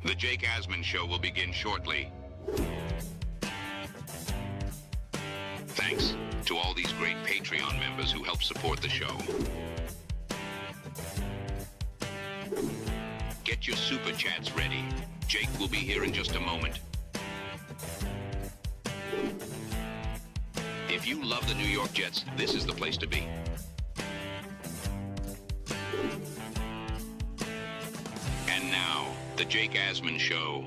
The Jake Asman Show will begin shortly. Thanks to all these great Patreon members who help support the show. Get your super chats ready. Jake will be here in just a moment. If you love the New York Jets, this is the place to be. And now, the Jake Asman Show.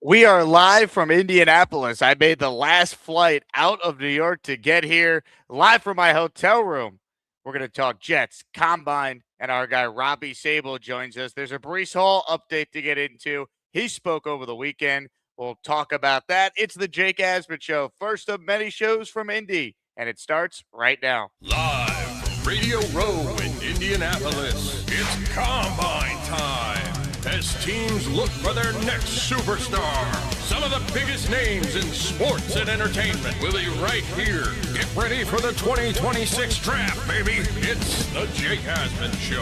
We are live from Indianapolis. I made the last flight out of New York to get here, live from my hotel room. We're going to talk Jets, Combine, and our guy Robby Sabo joins us. There's a Breece Hall update to get into. He spoke over the weekend. We'll talk about that. It's the Jake Asman Show, first of many shows from Indy, and it starts right now. Live, Radio Row in Indianapolis. It's Combine time as teams look for their next superstar. Some of the biggest names in sports and entertainment will be right here. Get ready for the 2026 draft, baby. It's the Jake Asman Show.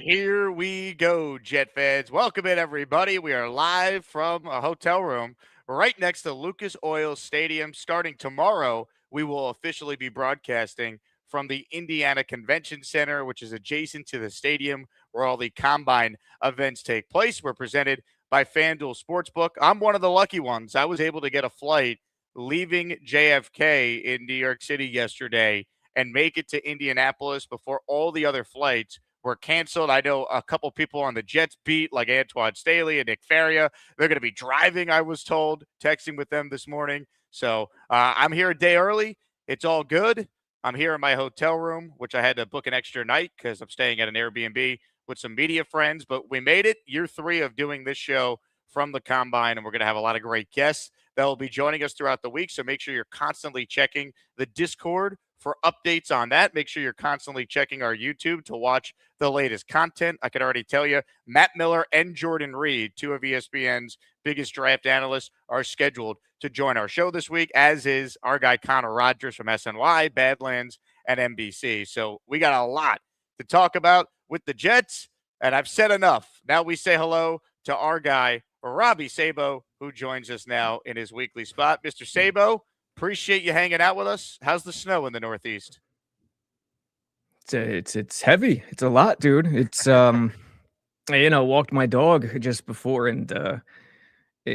Here we go, Jet fans. Welcome in, everybody. We are live from a hotel room right next to Lucas Oil Stadium. Starting tomorrow, we will officially be broadcasting from the Indiana Convention Center, which is adjacent to the stadium where all the Combine events take place. We're presented by FanDuel Sportsbook. I'm one of the lucky ones. I was able to get a flight leaving JFK in New York City yesterday and make it to Indianapolis before all the other flights were canceled. I know a couple people on the Jets beat, like Antoine Staley and Nick Faria. They're going to be driving, I was told, texting with them this morning. So I'm here a day early. It's all good. I'm here in my hotel room, which I had to book an extra night because I'm staying at an Airbnb with some media friends. But we made it, year 3 of doing this show from the Combine, and we're going to have a lot of great guests that will be joining us throughout the week. So make sure you're constantly checking the Discord for updates on that. Make sure you're constantly checking our YouTube to watch the latest content. I can already tell you, Matt Miller and Jordan Reed, 2 of ESPN's biggest draft analysts, are scheduled to join our show this week, as is our guy Connor Rogers from SNY, Badlands, and NBC. So we got a lot to talk about with the Jets, and I've said enough. Now we say hello to our guy, Robby Sabo, who joins us now in his weekly spot. Mr. Sabo, appreciate you hanging out with us. How's the snow in the Northeast? It's heavy. It's a lot, dude. It's walked my dog just before, and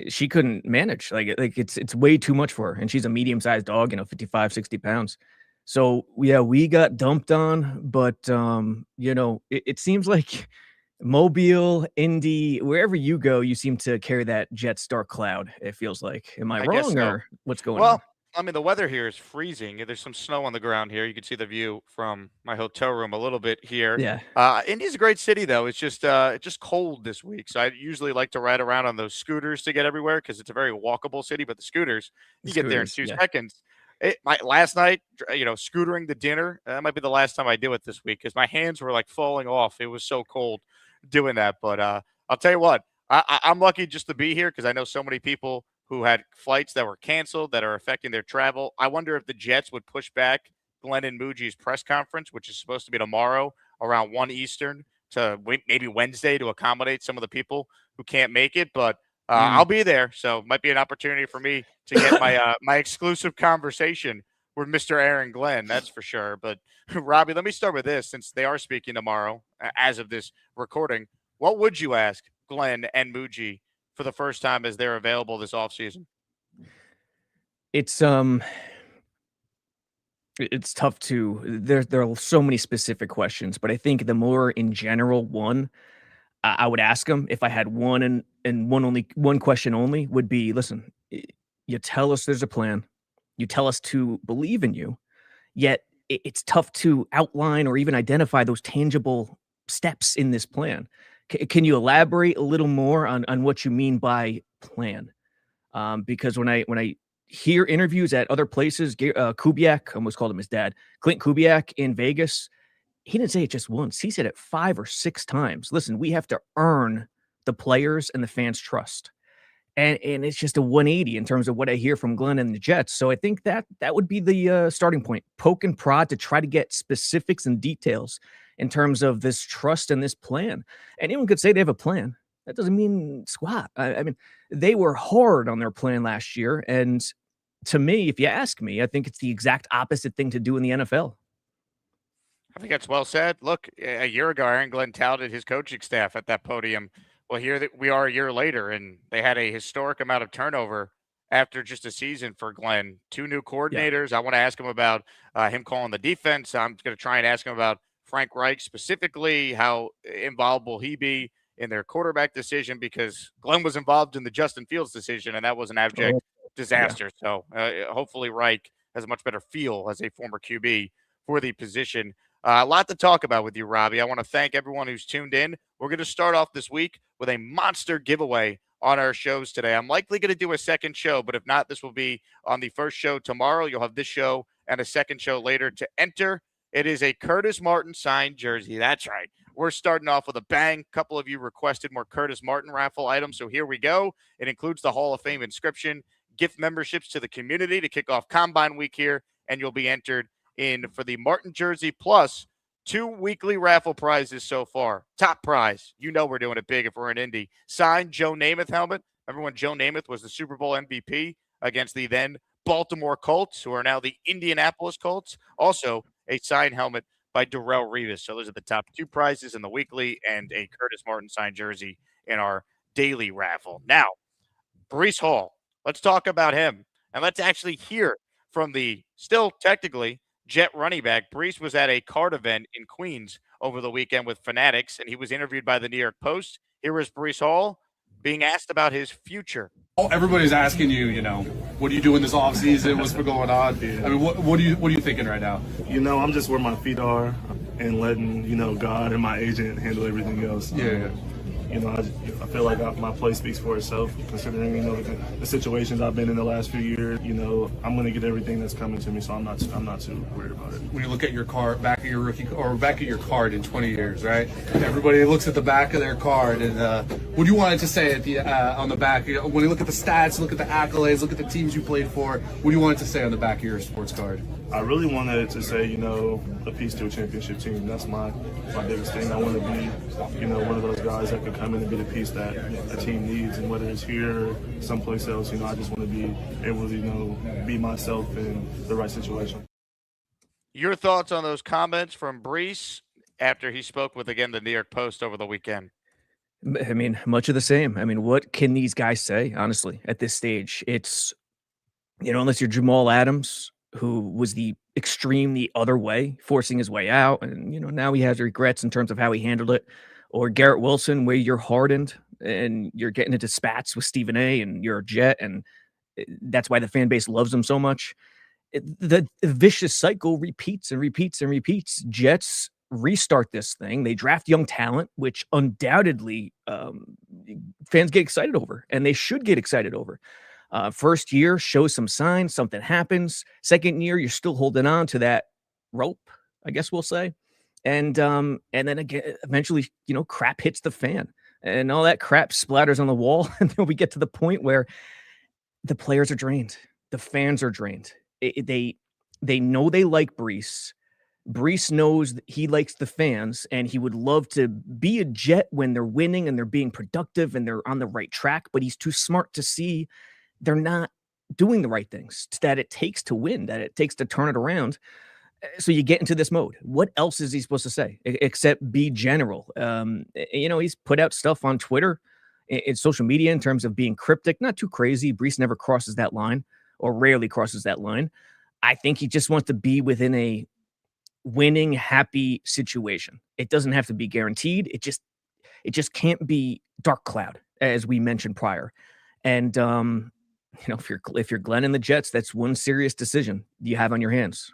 she couldn't manage. Like it's way too much for her, and she's a medium-sized dog, 55, 60 pounds. So yeah, we got dumped on, but it seems like Mobile, Indy, wherever you go, you seem to carry that Jet Star cloud. It feels like. Am I wrong, so. Or what's going on? I mean, the weather here is freezing. There's some snow on the ground here. You can see the view from my hotel room a little bit here. Yeah. Indy's a great city, though. It's just cold this week. So I usually like to ride around on those scooters to get everywhere because it's a very walkable city. But the scooters, you get there in 2 seconds. Last night, scootering to dinner, that might be the last time I do it this week because my hands were like falling off. It was so cold doing that. But I'll tell you what, I'm lucky just to be here because I know so many people who had flights that were canceled that are affecting their travel. I wonder if the Jets would push back Glenn and Muji's press conference, which is supposed to be tomorrow around 1 Eastern, to maybe Wednesday to accommodate some of the people who can't make it. But I'll be there, so it might be an opportunity for me to get my exclusive conversation with Mr. Aaron Glenn, that's for sure. But Robby, let me start with this, since they are speaking tomorrow as of this recording. What would you ask Glenn and Muji for the first time as they're available this offseason? It's tough to there are so many specific questions, but I think the more in general one I would ask him if I had one and one question only would be, listen, you tell us there's a plan, you tell us to believe in you, yet it's tough to outline or even identify those tangible steps in this plan. Can you elaborate a little more on what you mean by plan? Because when I hear interviews at other places, Kubiak, almost called him his dad, Clint Kubiak in Vegas, he didn't say it just once. He said it 5 or 6 times. Listen, we have to earn the players and the fans' trust. And it's just a 180 in terms of what I hear from Glenn and the Jets. So I think that would be the starting point. Poke and prod to try to get specifics and details in terms of this trust and this plan. And anyone could say they have a plan. That doesn't mean squat. I mean, they were hard on their plan last year. And to me, if you ask me, I think it's the exact opposite thing to do in the NFL. I think that's well said. Look, a year ago, Aaron Glenn touted his coaching staff at that podium. Well, here we are a year later, and they had a historic amount of turnover after just a season for Glenn. 2 new coordinators. I want to ask him about him calling the defense. I'm going to try and ask him about Frank Reich specifically, how involved will he be in their quarterback decision, because Glenn was involved in the Justin Fields decision, and that was an abject disaster. So hopefully Reich has a much better feel as a former QB for the position. A lot to talk about with you, Robbie. I want to thank everyone who's tuned in. We're going to start off this week with a monster giveaway on our shows today. I'm likely going to do a second show, but if not, this will be on the first show tomorrow. You'll have this show and a second show later to enter. It is a Curtis Martin signed jersey. That's right. We're starting off with a bang. A couple of you requested more Curtis Martin raffle items, so here we go. It includes the Hall of Fame inscription, gift memberships to the community to kick off Combine Week here, and you'll be entered in for the Martin jersey, plus 2 weekly raffle prizes so far. Top prize, you know we're doing it big if we're in Indy. Signed Joe Namath helmet. Remember when Joe Namath was the Super Bowl MVP against the then Baltimore Colts, who are now the Indianapolis Colts? Also, a signed helmet by Darrelle Revis. So those are the top 2 prizes in the weekly, and a Curtis Martin signed jersey in our daily raffle. Now, Breece Hall. Let's talk about him, and let's actually hear from the still technically Jet running back. Breece was at a card event in Queens over the weekend with Fanatics, and he was interviewed by the New York Post. Here is Breece Hall being asked about his future. Everybody's asking you, what are you doing this offseason? What's been going on? I mean, what are you thinking right now? I'm just where my feet are and letting, God and my agent handle everything else. Yeah. I feel like my play speaks for itself, considering, the situations I've been in the last few years. I'm going to get everything that's coming to me, so I'm not too worried about it. When you look at your card, back at your card in 20 years, right? Everybody looks at the back of their card, and what do you want it to say at the on the back? When you look at the stats, look at the accolades, look at the teams you played for, what do you want it to say on the back of your sports card? I really wanted it to say, a piece to a championship team. That's my biggest thing. I want to be, one of those guys that can come in and be the piece that a team needs, and whether it's here or someplace else, I just want to be able to, be myself in the right situation. Your thoughts on those comments from Breece after he spoke with, again, the New York Post over the weekend? I mean, much of the same. I mean, what can these guys say, honestly, at this stage? It's, unless you're Jamal Adams, who was the extreme the other way, forcing his way out. And, now he has regrets in terms of how he handled it. Or Garrett Wilson, where you're hardened and you're getting into spats with Stephen A. and you're a Jet. And that's why the fan base loves him so much. The vicious cycle repeats and repeats and repeats. Jets restart this thing. They draft young talent, which undoubtedly fans get excited over, and they should get excited over. First year, shows some signs, something happens. Second year, you're still holding on to that rope, I guess we'll say. And then again, eventually, crap hits the fan, and all that crap splatters on the wall. And then we get to the point where the players are drained. The fans are drained. They know they like Breece. Breece knows that he likes the fans, and he would love to be a Jet when they're winning and they're being productive and they're on the right track. But he's too smart to see they're not doing the right things that it takes to win, that it takes to turn it around. So you get into this mode. What else is he supposed to say except be general? He's put out stuff on Twitter, in social media, in terms of being cryptic, not too crazy. Breece never crosses that line, or rarely crosses that line. I think he just wants to be within a winning, happy situation. It doesn't have to be guaranteed. It just can't be dark cloud, as we mentioned prior. And if you're Glenn and the Jets, that's one serious decision you have on your hands.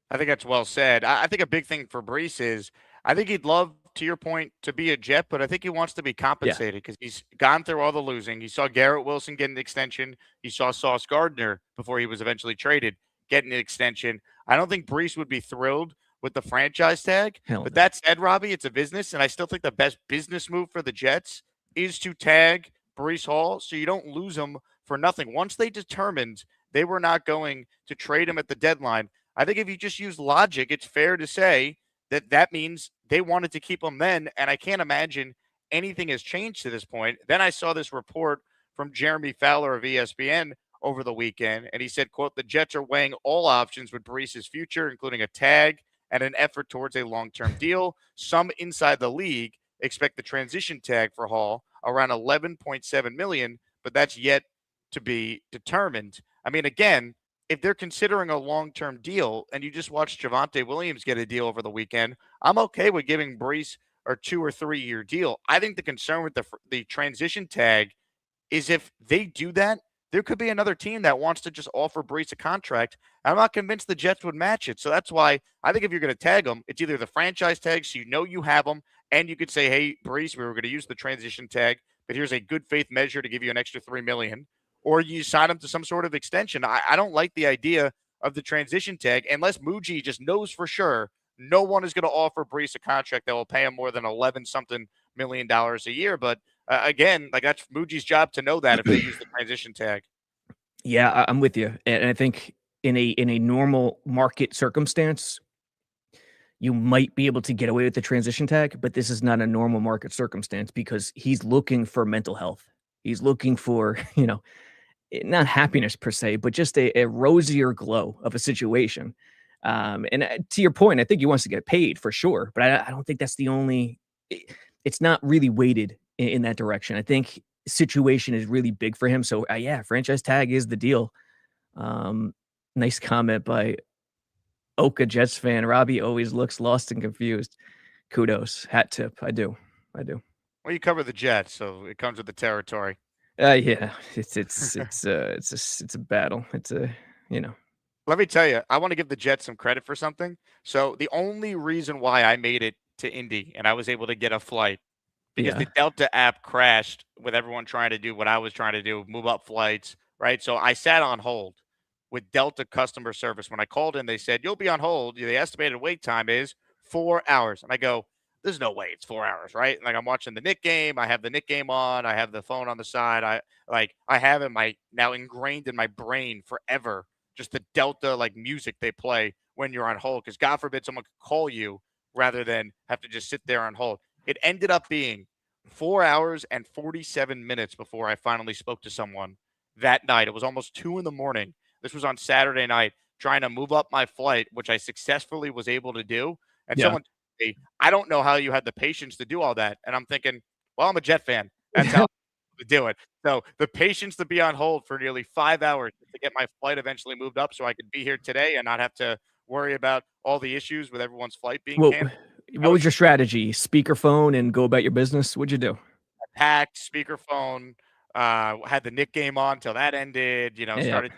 I think that's well said. I think a big thing for Breece is, I think he'd love, to your point, to be a Jet, but I think he wants to be compensated because he's gone through all the losing. He saw Garrett Wilson get an extension. He saw Sauce Gardner, before he was eventually traded, get an extension. I don't think Breece would be thrilled with the franchise tag. But that said, Robbie, it's a business, and I still think the best business move for the Jets is to tag Breece Hall so you don't lose him for nothing. Once they determined they were not going to trade him at the deadline, I think if you just use logic, it's fair to say that means they wanted to keep him then, and I can't imagine anything has changed to this point. Then I saw this report from Jeremy Fowler of ESPN over the weekend, and he said, quote, the Jets are weighing all options with Breece's future, including a tag and an effort towards a long-term deal. Some inside the league expect the transition tag for Hall around $11.7 million, but that's yet to be determined. I mean, again, if they're considering a long-term deal and you just watched Javonte Williams get a deal over the weekend, I'm okay with giving Breece a 2 or 3 year deal. I think the concern with the transition tag is if they do that, there could be another team that wants to just offer Breece a contract. I'm not convinced the Jets would match it. So that's why I think if you're going to tag them, it's either the franchise tag, so you know you have them, and you could say, hey, Breece, we were going to use the transition tag, but here's a good faith measure to give you an extra $3 million, or you sign them to some sort of extension. I don't like the idea of the transition tag unless Muji just knows for sure no one is going to offer Breece a contract that will pay him more than 11 something million dollars a year. But again, like that's Muji's job to know that if they use the transition tag. Yeah, I'm with you, and I think in a normal market circumstance, you might be able to get away with the transition tag, but this is not a normal market circumstance because he's looking for mental health. He's looking for, not happiness per se, but just a rosier glow of a situation. And to your point, I think he wants to get paid for sure, but I don't think that's the only. It's not really weighted in that direction. I think situation is really big for him. So yeah, franchise tag is the deal. Nice comment by Oka Jets fan. Robby always looks lost and confused. Kudos, hat tip. I do. Well, you cover the Jets, so it comes with the territory. Yeah, it's a battle. Let me tell you, I want to give the Jets some credit for something. So the only reason why I made it to Indy and I was able to get a flight because the Delta app crashed with everyone trying to do what I was trying to do, move up flights, right? So I sat on hold with Delta customer service. When I called in, they said, you'll be on hold. The estimated wait time is 4 hours. And I go, there's no way it's 4 hours, right? Like I'm watching the Knick game. I have the Knick game on. I have the phone on the side. I have it now ingrained in my brain forever, just the Delta like music they play when you're on hold. Because God forbid someone could call you rather than have to just sit there on hold. It ended up being 4 hours and 47 minutes before I finally spoke to someone that night. It was almost 2 a.m. This was on Saturday night, trying to move up my flight, which I successfully was able to do. And someone told me, I don't know how you had the patience to do all that. And I'm thinking, well, I'm a Jet fan. That's how to do it. So the patience to be on hold for nearly 5 hours to get my flight eventually moved up so I could be here today and not have to worry about all the issues with everyone's flight being canceled. What was your strategy? Speakerphone and go about your business? What'd you do? I packed speakerphone, had the Knick game on till that ended, started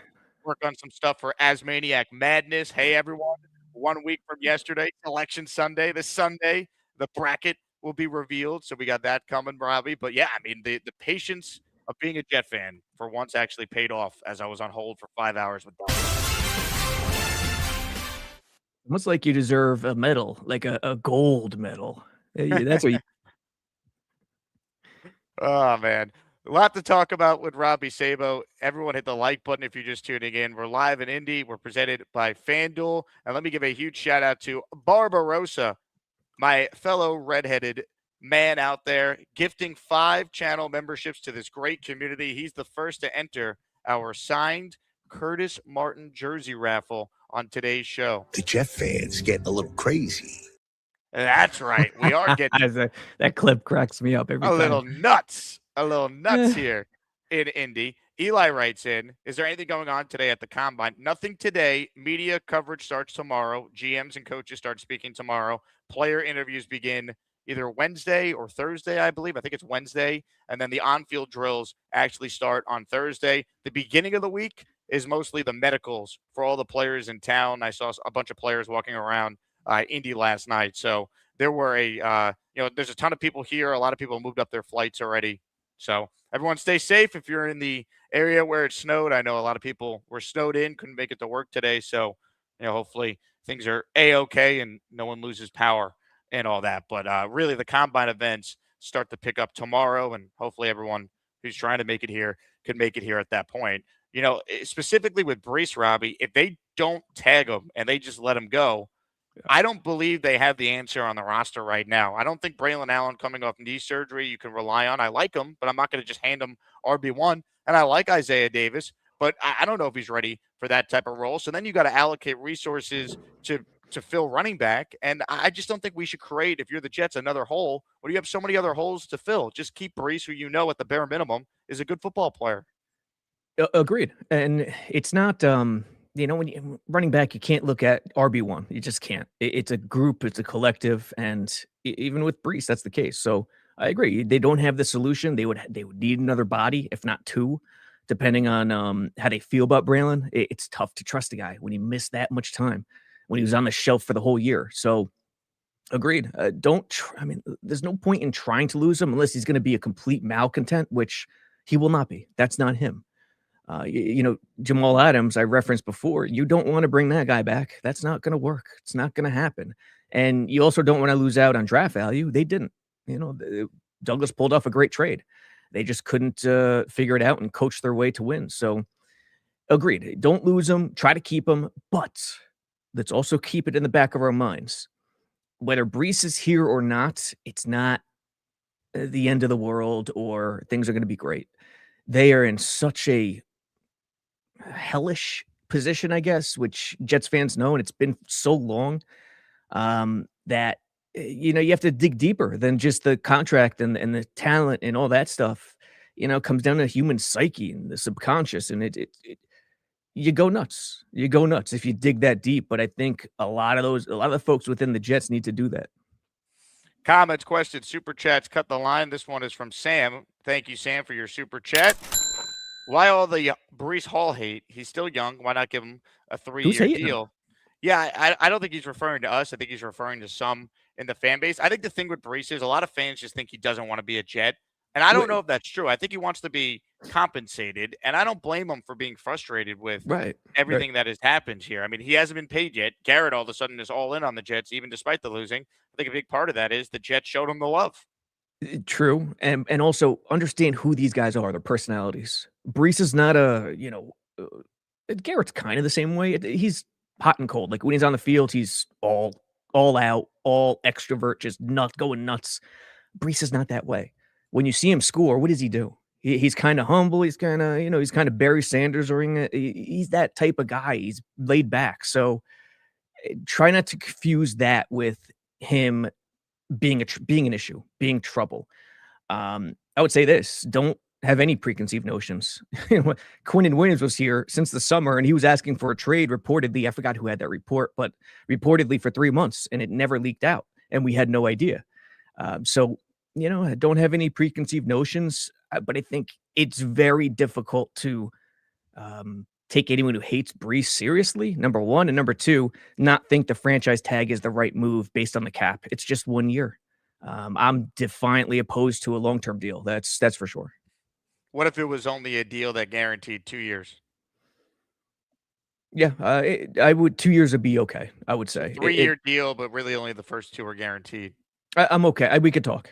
work on some stuff for Asmaniac Madness. Hey, everyone, 1 week from yesterday, Election Sunday. This Sunday, the bracket will be revealed. So we got that coming, Robby. But yeah, I mean, the patience of being a Jet fan for once actually paid off as I was on hold for 5 hours with Bob. Almost like you deserve a medal, like a gold medal. That's what you. Oh, man. A lot to talk about with Robby Sabo. Everyone hit the like button if you're just tuning in. We're live in Indy. We're presented by FanDuel. And let me give a huge shout out to Barbarossa, my fellow redheaded man out there, gifting 5 channel memberships to this great community. He's the first to enter our signed Curtis Martin jersey raffle on today's show. The Jet fans getting a little crazy. That's right. We are getting that clip cracks me up every time. A little nuts here in Indy. Eli writes in, is there anything going on today at the Combine? Nothing today. Media coverage starts tomorrow. GMs and coaches start speaking tomorrow. Player interviews begin either Wednesday or Thursday, I believe. I think it's Wednesday. And then the on-field drills actually start on Thursday. The beginning of the week is mostly the medicals for all the players in town. I saw a bunch of players walking around Indy last night. So there were there's a ton of people here. A lot of people moved up their flights already. So everyone stay safe. If you're in the area where it snowed, I know a lot of people were snowed in, couldn't make it to work today. So, hopefully things are A-okay and no one loses power and all that. But really the Combine events start to pick up tomorrow, and hopefully everyone who's trying to make it here can make it here at that point. Specifically with Breece, Robby, if they don't tag him and they just let him go, I don't believe they have the answer on the roster right now. I don't think Braylon Allen coming off knee surgery you can rely on. I like him, but I'm not going to just hand him RB1. And I like Isaiah Davis, but I don't know if he's ready for that type of role. So then you got to allocate resources to fill running back. And I just don't think we should create, if you're the Jets, another hole when you have so many other holes to fill. Just keep Breece, who you know at the bare minimum is a good football player. Agreed. And it's not, when you running back, you can't look at RB1. You just can't. It's a group, it's a collective. And even with Breece, that's the case. So I agree. They don't have the solution. They would need another body, if not two, depending on how they feel about Braylon. It's tough to trust a guy when he missed that much time, when he was on the shelf for the whole year. So agreed. There's no point in trying to lose him unless he's going to be a complete malcontent, which he will not be. That's not him. Jamal Adams, I referenced before, you don't want to bring that guy back. That's not going to work. It's not going to happen. And you also don't want to lose out on draft value. They didn't. Douglas pulled off a great trade. They just couldn't figure it out and coach their way to win. So agreed. Don't lose him. Try to keep him. But let's also keep it in the back of our minds. Whether Breece is here or not, it's not the end of the world or things are going to be great. They are in such a hellish position, I guess, which Jets fans know, and it's been so long that you have to dig deeper than just the contract and the talent and all that stuff. It comes down to human psyche and the subconscious, and it you go nuts. You go nuts if you dig that deep. But I think a lot of the folks within the Jets need to do that. Comments, questions, super chats, cut the line. This one is from Sam. Thank you, Sam, for your super chat. Why all the Breece Hall hate? He's still young. Why not give him a 3-year deal? Yeah, I don't think he's referring to us. I think he's referring to some in the fan base. I think the thing with Breece is a lot of fans just think he doesn't want to be a Jet. And I don't know if that's true. I think he wants to be compensated. And I don't blame him for being frustrated with everything that has happened here. I mean, he hasn't been paid yet. Garrett all of a sudden is all in on the Jets, even despite the losing. I think a big part of that is the Jets showed him the love. True. And also understand who these guys are, their personalities. Breece is not Garrett's kind of the same way. He's hot and cold. Like when he's on the field, he's all out, all extrovert, just not going nuts. Breece is not that way. When you see him score, what does he do? He's kind of humble. He's kind of, he's kind of Barry Sanders or he's that type of guy. He's laid back. So try not to confuse that with him being an issue, being trouble. I would say this: don't have any preconceived notions. Quinnen Williams was here since the summer, and he was asking for a trade. Reportedly, I forgot who had that report, but reportedly for 3 months, and it never leaked out, and we had no idea. So don't have any preconceived notions. But I think it's very difficult to take anyone who hates Breece seriously, number one, and number two, not think the franchise tag is the right move based on the cap. It's just 1 year. I'm defiantly opposed to a long-term deal. That's for sure. What if it was only a deal that guaranteed 2 years? Yeah, I would. 2 years would be okay, I would say. 3-year deal, but really only the first 2 are guaranteed. I'm okay. We could talk.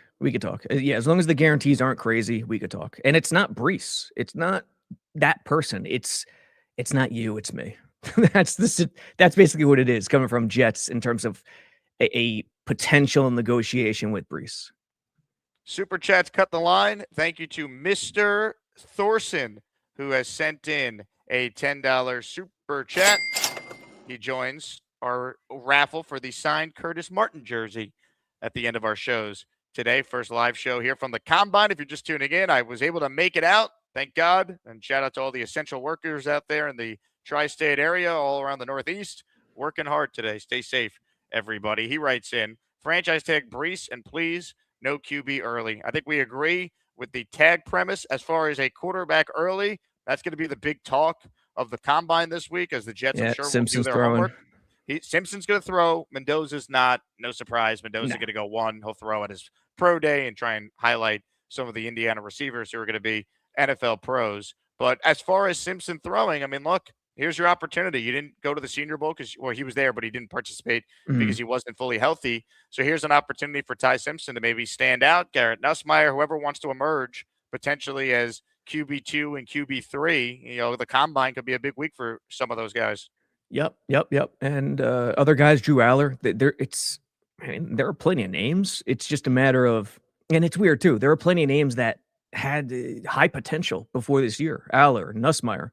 Yeah, as long as the guarantees aren't crazy, we could talk. And it's not Breece. It's not that person. It's not you. It's me. That's basically what it is coming from Jets in terms of a potential negotiation with Breece. Super chats cut the line. Thank you to Mr. Thorson, who has sent in a $10 super chat. He joins our raffle for the signed Curtis Martin jersey at the end of our shows today. First live show here from the Combine. If you're just tuning in, I was able to make it out. Thank God. And shout out to all the essential workers out there in the tri-state area, all around the Northeast, working hard today. Stay safe, everybody. He writes in, franchise tag Breece, and please, no QB early. I think we agree with the tag premise as far as a quarterback early. That's going to be the big talk of the Combine this week, as the Jets, I'm sure, Simpson's will do their throwing. homework. Simpson's going to throw. Mendoza's not. No surprise. Mendoza's going to go one. He'll throw at his pro day and try and highlight some of the Indiana receivers who are going to be NFL pros. But as far as Simpson throwing, I mean, look, here's your opportunity. You didn't go to the Senior Bowl he was there, but he didn't participate because he wasn't fully healthy. So here's an opportunity for Ty Simpson to maybe stand out. Garrett Nussmeier, whoever wants to emerge potentially as QB2 and QB3, the Combine could be a big week for some of those guys. Yep. And other guys, Drew Aller, there are plenty of names. It's just a matter of, and it's weird too. There are plenty of names that had high potential before this year. Aller, Nussmeier.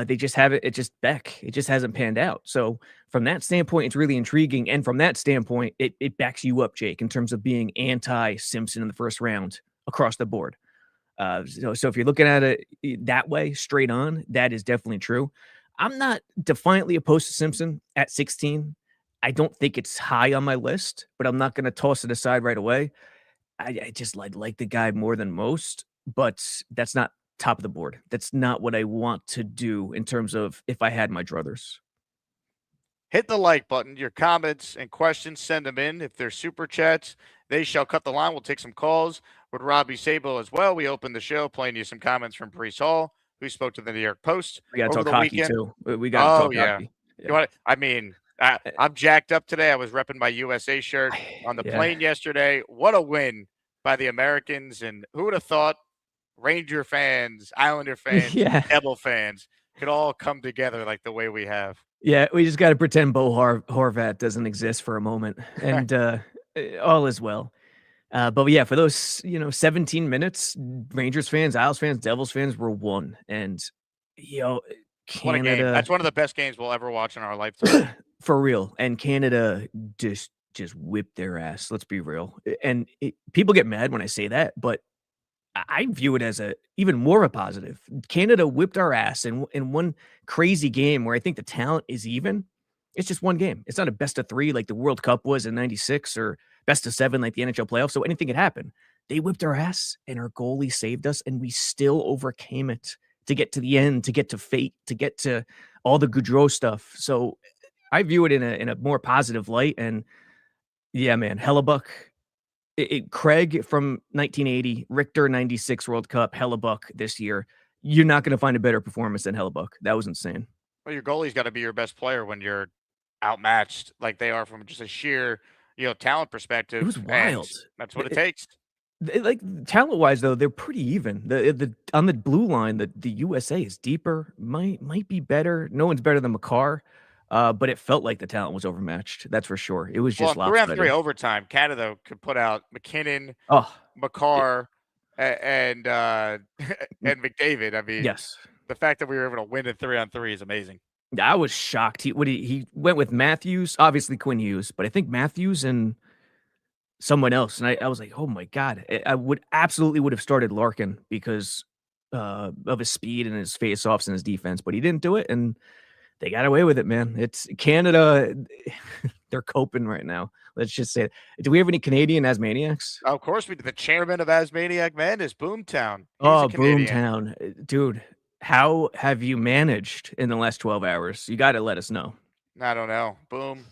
They just haven't. It just Beck. It just hasn't panned out. So from that standpoint, it's really intriguing. And from that standpoint, it backs you up, Jake, in terms of being anti-Simpson in the first round across the board. So if you're looking at it that way, straight on, that is definitely true. I'm not defiantly opposed to Simpson at 16. I don't think it's high on my list, but I'm not going to toss it aside right away. I just like the guy more than most, but that's not top of the board. That's not what I want to do in terms of if I had my druthers. Hit the like button. Your comments and questions, send them in. If they're super chats, they shall cut the line. We'll take some calls with Robby Sabo as well. We opened the show playing you some comments from Breece Hall, who spoke to the New York Post We got to over talk the hockey weekend. too. We got to talk hockey. You want? I'm jacked up today. I was repping my USA shirt on the plane yesterday. What a win by the Americans! And who would have thought Ranger fans, Islander fans, Devil fans could all come together like the way we have. Yeah, we just got to pretend Bo Horvat doesn't exist for a moment, and all is well. But yeah, for those 17 minutes, Rangers fans, Isles fans, Devils fans were won, and Canada. What a game! That's one of the best games we'll ever watch in our lifetime. For real. And Canada just whipped their ass. Let's be real. And people get mad when I say that, but I view it as even more of a positive. Canada whipped our ass in one crazy game where I think the talent is even. It's just one game. It's not a best of 3 like the World Cup was in 96 or best of 7 like the NHL playoffs. So anything could happen. They whipped our ass and our goalie saved us and we still overcame it to get to the end, to get to fate, to get to all the Goudreau stuff. So I view it in a more positive light. And yeah, man, Hellebuck. Craig from 1980, Richter 96 World Cup, Hellebuck this year. You're not going to find a better performance than Hellebuck. That was insane. Well, your goalie's got to be your best player when you're outmatched like they are from just a sheer, talent perspective. It was wild. That's what it takes. Like talent-wise, though, they're pretty even. The on the blue line, the USA is deeper, might be better. No one's better than Makar. But it felt like the talent was overmatched. That's for sure. It was just 3-on-3 overtime. Canada could put out McKinnon, Makar, and McDavid. I mean, yes, the fact that we were able to win at 3-on-3 is amazing. I was shocked. He went with Matthews, obviously Quinn Hughes, but I think Matthews and someone else. And I was like, oh my God, I would have started Larkin because of his speed and his face-offs and his defense, but he didn't do it. And they got away with it, man. It's Canada. They're coping right now. Let's just say it. Do we have any Canadian Asmaniacs? Of course we do. The chairman of Asmaniac Madness, Boomtown. Boomtown. Dude, how have you managed in the last 12 hours? You got to let us know. I don't know. Boom.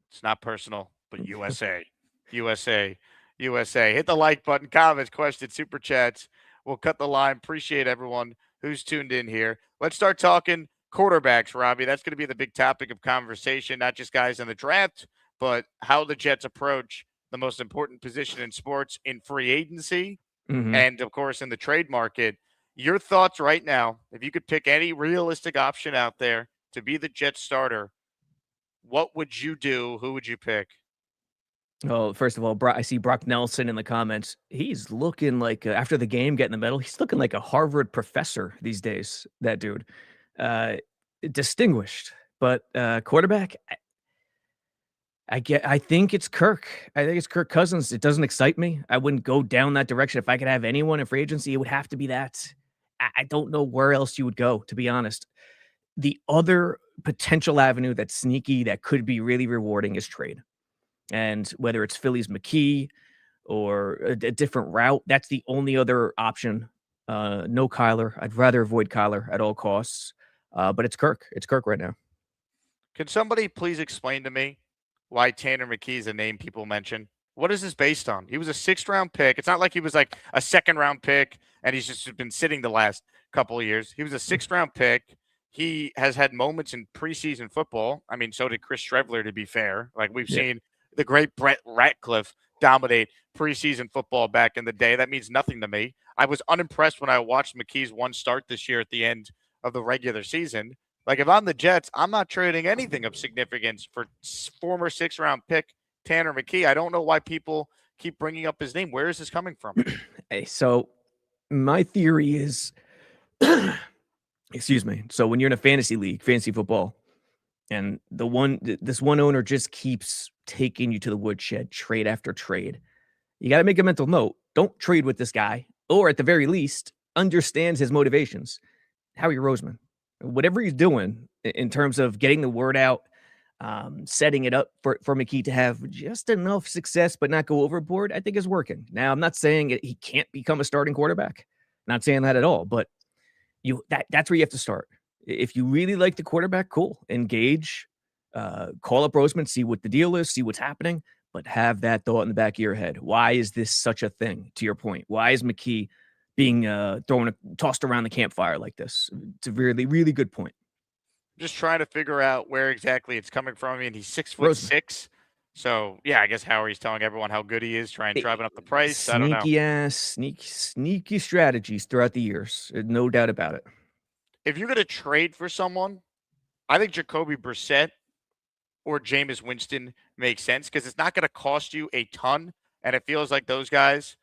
It's not personal, but USA. USA. Hit the like button, comments, questions, super chats. We'll cut the line. Appreciate everyone who's tuned in here. Let's start talking quarterbacks, Robby. That's going to be the big topic of conversation, not just guys in the draft, but how the Jets approach the most important position in sports in free agency and, of course, in the trade market. Your thoughts right now, if you could pick any realistic option out there to be the Jets starter, what would you do? Who would you pick? Oh, first of all, I see Brock Nelson in the comments. He's looking like, after the game, getting the medal, he's looking like a Harvard professor these days, that dude. Distinguished, but quarterback. I think it's Kirk. I think it's Kirk Cousins. It doesn't excite me. I wouldn't go down that direction. If I could have anyone in free agency, it would have to be that. I don't know where else you would go, to be honest. The other potential avenue that's sneaky that could be really rewarding is trade. And whether it's Philly's McKee or a different route, that's the only other option. No Kyler. I'd rather avoid Kyler at all costs. But it's Kirk. It's Kirk right now. Can somebody please explain to me why Tanner McKee is a name people mention? What is this based on? He was a 6th-round pick. It's not like he was like a 2nd-round pick and he's just been sitting the last couple of years. He was a 6th-round pick. He has had moments in preseason football. I mean, so did Chris Streveler, to be fair. Like, we've seen the great Brett Ratcliffe dominate preseason football back in the day. That means nothing to me. I was unimpressed when I watched McKee's one start this year at the end of the regular season. Like, if I'm the Jets, I'm not trading anything of significance for former 6th-round pick Tanner McKee. I don't know why people keep bringing up his name. Where is this coming from? Hey, so my theory is, excuse me. So when you're in a fantasy league, fantasy football, and this one owner just keeps taking you to the woodshed, trade after trade, you got to make a mental note. Don't trade with this guy, or at the very least, understands his motivations. Howie Roseman, whatever he's doing in terms of getting the word out, setting it up for McKee to have just enough success but not go overboard, I think is working. Now, I'm not saying he can't become a starting quarterback. Not saying that at all, but that's where you have to start. If you really like the quarterback, cool. Engage, call up Roseman, see what the deal is, see what's happening, but have that thought in the back of your head. Why is this such a thing, to your point? Why is McKee being tossed around the campfire like this? It's a really, really good point. Just trying to figure out where exactly it's coming from. I mean, he's 6'6". So, yeah, I guess Howie's telling everyone how good he is, trying to driving up the price. I don't know. Sneaky strategies throughout the years. No doubt about it. If you're going to trade for someone, I think Jacoby Brissett or Jameis Winston makes sense because it's not going to cost you a ton, and it feels like those guys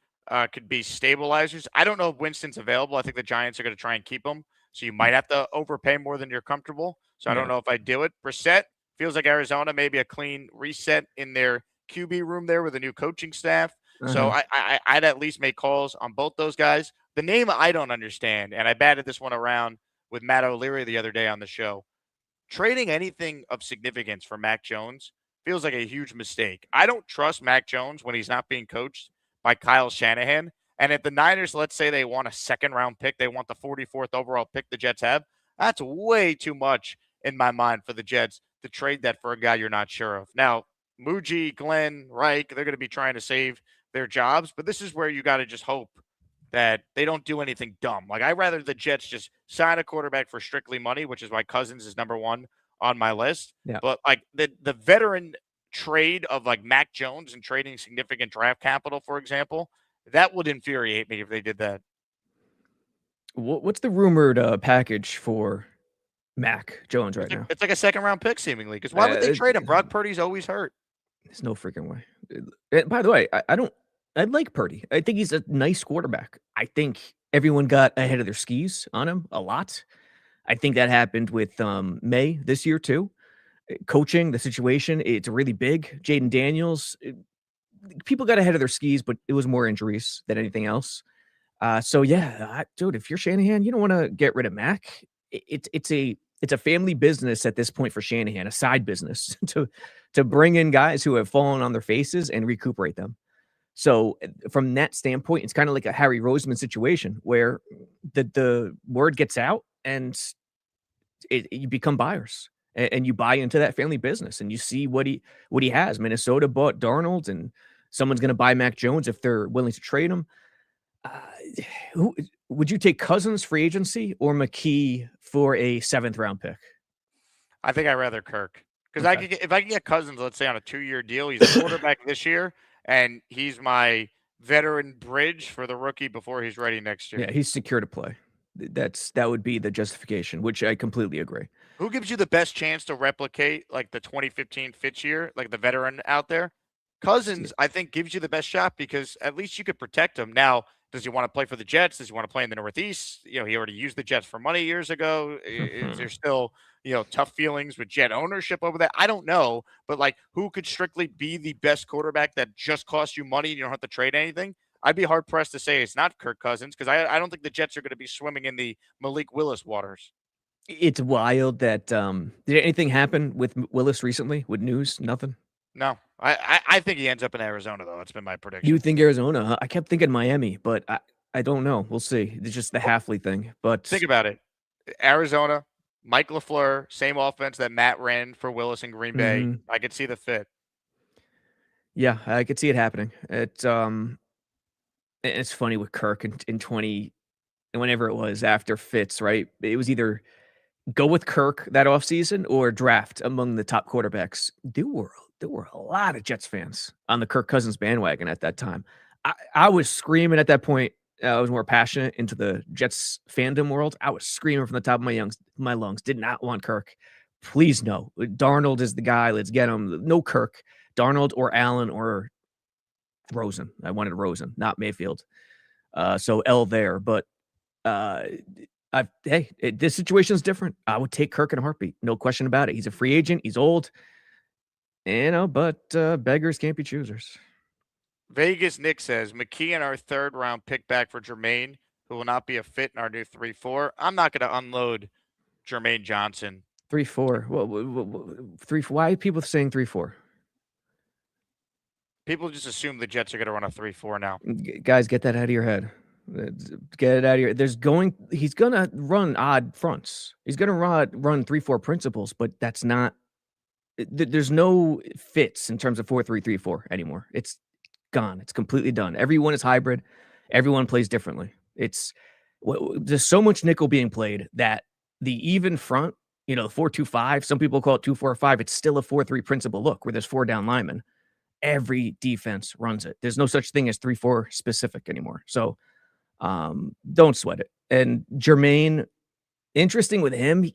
could be stabilizers. I don't know if Winston's available. I think the Giants are going to try and keep him, so you might have to overpay more than you're comfortable. So I don't know if I do it. Brissett feels like Arizona, maybe a clean reset in their QB room there with a new coaching staff. So I'd at least make calls on both those guys. The name I don't understand, and I batted this one around with Matt O'Leary the other day on the show, trading anything of significance for Mac Jones feels like a huge mistake. I don't trust Mac Jones when he's not being coached by Kyle Shanahan. And if the Niners, let's say they want a 2nd-round pick, they want the 44th overall pick the Jets have, that's way too much in my mind for the Jets to trade that for a guy you're not sure of. Now, Muji, Glenn, Reich, they're going to be trying to save their jobs, but this is where you got to just hope that they don't do anything dumb. Like, I'd rather the Jets just sign a quarterback for strictly money, which is why Cousins is number 1 on my list. Yeah. But, like, the veteran trade of, like, Mac Jones and trading significant draft capital, for example, that would infuriate me if they did that. What's the rumored package for Mac Jones right now? It's like a 2nd-round pick, seemingly. Because why would they trade him? Brock Purdy's always hurt. There's no freaking way. By the way, I like Purdy. I think he's a nice quarterback. I think everyone got ahead of their skis on him a lot. I think that happened with May this year too. Coaching, the situation, it's really big. Jaden Daniels, people got ahead of their skis, but it was more injuries than anything else. So yeah, dude, if you're Shanahan, you don't want to get rid of Mac. It's a family business at this point for Shanahan, a side business to bring in guys who have fallen on their faces and recuperate them. So from that standpoint, it's kind of like a Harry Roseman situation where the word gets out and you become buyers and you buy into that family business and you see what he has. Minnesota bought Darnold and someone's going to buy Mac Jones if they're willing to trade him. Who would you take, Cousins free agency or McKee for a 7th-round pick? I think I'd rather Kirk because if I can get Cousins, let's say on a 2-year deal, he's a quarterback this year. And he's my veteran bridge for the rookie before he's ready next year. Yeah, he's secure to play. That would be the justification, which I completely agree. Who gives you the best chance to replicate like the 2015 Fitz year, like the veteran out there? Cousins, I think, gives you the best shot because at least you could protect him. Now, does he want to play for the Jets? Does he want to play in the Northeast? You know, he already used the Jets for money years ago. Is there still, tough feelings with Jet ownership over that? I don't know. But, like, who could strictly be the best quarterback that just costs you money and you don't have to trade anything? I'd be hard-pressed to say it's not Kirk Cousins because I don't think the Jets are going to be swimming in the Malik Willis waters. It's wild that did anything happen with Willis recently with news? Nothing? No. I think he ends up in Arizona, though. That's been my prediction. You think Arizona? Huh? I kept thinking Miami, but I don't know. We'll see. It's just the Halfley thing. But think about it. Arizona, Mike LaFleur, same offense that Matt ran for Willis in Green Bay. I could see the fit. Yeah, I could see it happening. It's funny with Kirk in 20, whenever it was after Fitz, right? It was either go with Kirk that offseason or draft among the top quarterbacks. There were a lot of Jets fans on the Kirk Cousins bandwagon at that time. I was screaming at that point, I was more passionate into the Jets fandom world, I was screaming from the top of my lungs. Did not want Kirk. Please no. Darnold is the guy. Let's get him. No Kirk. Darnold or Allen or Rosen. I wanted Rosen, not Mayfield. So L there. But this situation is different. I would take Kirk in a heartbeat. No question about it. He's a free agent. He's old. But beggars can't be choosers. Vegas Nick says, McKee and our third-round pick back for Jermaine, who will not be a fit in our new 3-4. I'm not going to unload Jermaine Johnson. 3-4. Well, 3. Why are people saying 3-4? People just assume the Jets are going to run a 3-4 now. Guys, get that out of your head. Get it out of your. He's gonna run odd fronts. He's gonna run 3-4 principles, but that's not. There's no fits in terms of 4-3-3-4 anymore. It's gone. It's completely done. Everyone is hybrid. Everyone plays differently. There's so much nickel being played that the even front, 4-2-5. Some people call it 2-4-5. It's still a 4-3 principle look where there's 4 down linemen. Every defense runs it. There's no such thing as 3-4 specific anymore. So don't sweat it. And Jermaine, interesting with him,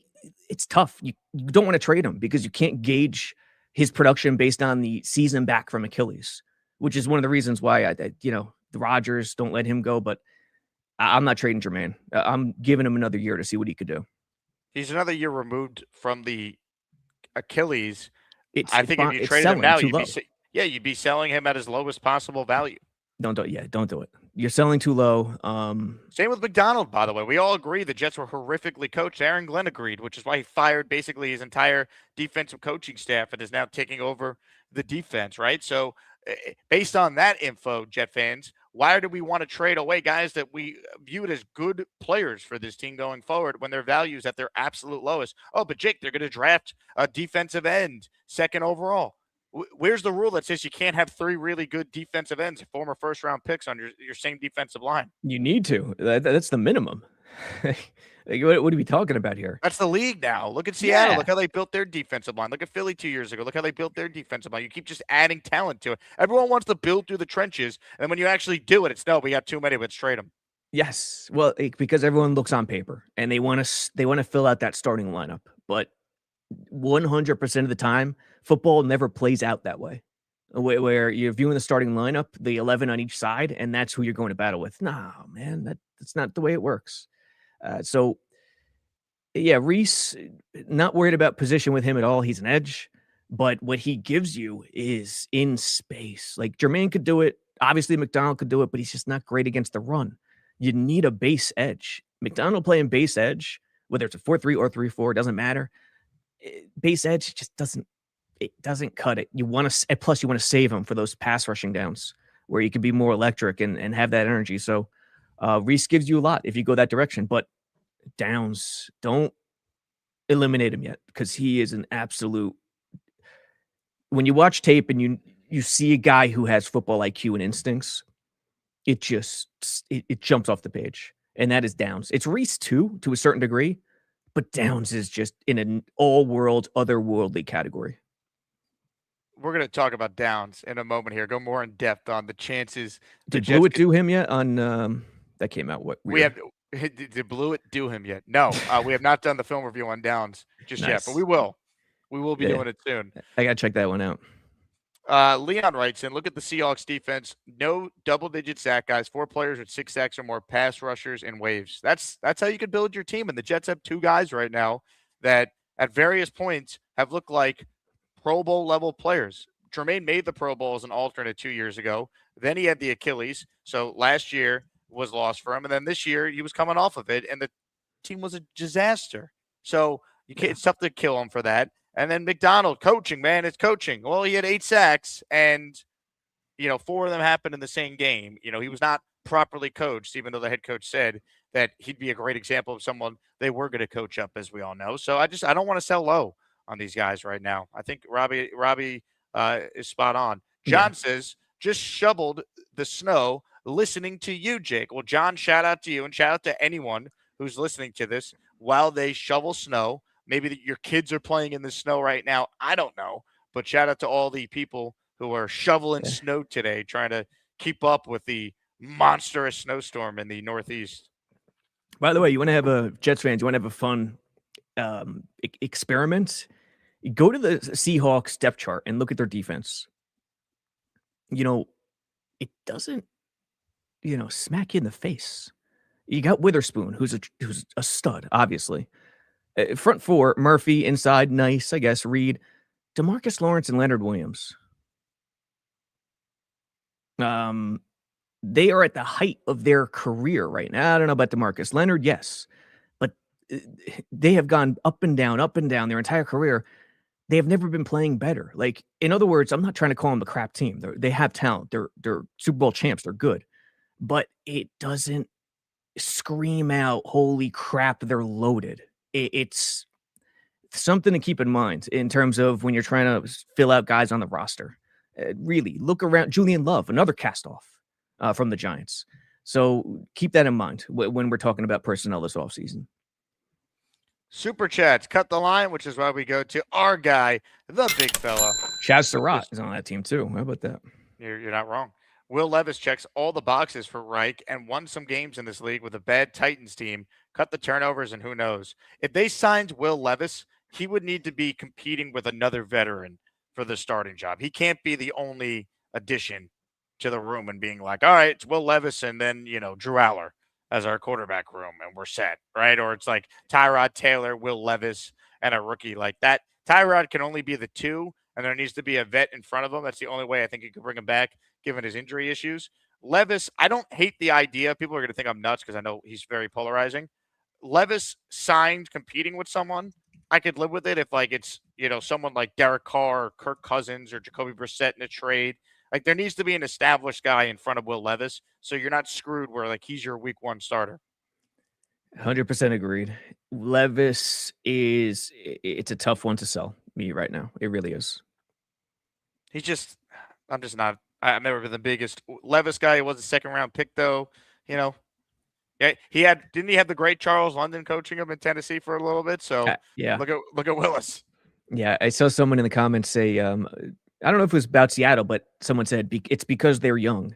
it's tough. You don't want to trade him because you can't gauge his production based on the season back from Achilles, which is one of the reasons why the Rodgers don't let him go. But I'm not trading Jermaine. I'm giving him another year to see what he could do. He's another year removed from the Achilles. I think if you trade him now, you'd be selling him at his lowest possible value. Don't do it. You're selling too low. Same with McDonald, by the way. We all agree the Jets were horrifically coached. Aaron Glenn agreed, which is why he fired basically his entire defensive coaching staff and is now taking over the defense, right? So based on that info, Jet fans, why do we want to trade away guys that we view as good players for this team going forward when their value is at their absolute lowest? Oh, but Jake, they're going to draft a defensive end, second overall. Where's the rule that says you can't have 3 really good defensive ends, former first-round picks on your same defensive line? You need to. That's the minimum. What are we talking about here? That's the league now. Look at Seattle. Yeah. Look how they built their defensive line. Look at Philly 2 years ago. Look how they built their defensive line. You keep just adding talent to it. Everyone wants to build through the trenches, and when you actually do it, it's no, we got too many. Let's trade them. Yes, well, because everyone looks on paper and they want to fill out that starting lineup, but 100% of the time, football never plays out that way, where you're viewing the starting lineup, the 11 on each side, and that's who you're going to battle with. No, man, that's not the way it works. So, yeah, Reese, not worried about position with him at all. He's an edge, but what he gives you is in space. Like Jermaine could do it. Obviously, McDonald could do it, but he's just not great against the run. You need a base edge. McDonald playing base edge, whether it's a 4-3 or 3-4, doesn't matter. Base edge just doesn't cut it. You want to, plus you want to save him for those pass rushing downs where you can be more electric and have that energy. So Reese gives you a lot if you go that direction, but downs, don't eliminate him yet because he is an absolute. When you watch tape and you see a guy who has football IQ and instincts, it jumps off the page, and that is Downs. It's Reese too, to a certain degree, but Downs is just in an all-world, otherworldly category. We're going to talk about Downs in a moment here. Go more in depth on the chances. Did Blewett do him yet? On that came out. What weird. Did Blewett do him yet? No, we have not done the film review on Downs just yet, but we will. We will be doing it soon. I got to check that one out. Leon writes in, look at the Seahawks defense. No double-digit sack guys. 4 players with 6 sacks or more, pass rushers and waves. That's how you can build your team. And the Jets have 2 guys right now that at various points have looked like Pro Bowl level players. Jermaine made the Pro Bowl as an alternate 2 years ago. Then he had the Achilles. So last year was lost for him. And then this year he was coming off of it, and the team was a disaster. So it's tough to kill him for that. And then McDonald, coaching, man, it's coaching. Well, he had 8 sacks, and, 4 of them happened in the same game. He was not properly coached, even though the head coach said that he'd be a great example of someone they were going to coach up, as we all know. So I don't want to sell low on these guys right now. I think Robby is spot on. John says, just shoveled the snow listening to you, Jake. Well, John, shout out to you, and shout out to anyone who's listening to this while they shovel snow. Maybe your kids are playing in the snow right now. I don't know. But shout out to all the people who are shoveling snow today, trying to keep up with the monstrous snowstorm in the Northeast. By the way, you want to have a Jets fans, you want to have a fun experiment? Go to the Seahawks depth chart and look at their defense. It doesn't, smack you in the face. You got Witherspoon, who's a stud, obviously. Front four, Murphy, inside, nice, I guess. Reed, DeMarcus Lawrence, and Leonard Williams. They are at the height of their career right now. I don't know about DeMarcus. Leonard, yes. But they have gone up and down their entire career. They have never been playing better. Like, in other words, I'm not trying to call them a crap team. They have talent. They're Super Bowl champs. They're good. But it doesn't scream out, holy crap, they're loaded. It's something to keep in mind in terms of when you're trying to fill out guys on the roster. Really, look around. Julian Love, another cast-off from the Giants. So keep that in mind when we're talking about personnel this offseason. Super Chats, cut the line, which is why we go to our guy, the big fella. Chaz Surratt is on that team too. How about that? You're not wrong. Will Levis checks all the boxes for Reich and won some games in this league with a bad Titans team, cut the turnovers, and who knows. If they signed Will Levis, he would need to be competing with another veteran for the starting job. He can't be the only addition to the room and being like, all right, it's Will Levis and then, Drew Aller as our quarterback room and we're set, right? Or it's like Tyrod Taylor, Will Levis, and a rookie like that. Tyrod can only be the two, and there needs to be a vet in front of him. That's the only way I think you could bring him back, given his injury issues. Levis, I don't hate the idea. People are going to think I'm nuts because I know he's very polarizing. Levis signed competing with someone. I could live with it if, it's, someone like Derek Carr or Kirk Cousins or Jacoby Brissett in a trade. Like, there needs to be an established guy in front of Will Levis so you're not screwed where, he's your week one starter. 100% agreed. Levis it's a tough one to sell me right now. It really is. I've never been the biggest Levis guy. He was a second-round pick, though. Yeah, didn't he have the great Charles London coaching him in Tennessee for a little bit? So yeah, look at Willis. Yeah, I saw someone in the comments say, I don't know if it was about Seattle, but someone said it's because they're young.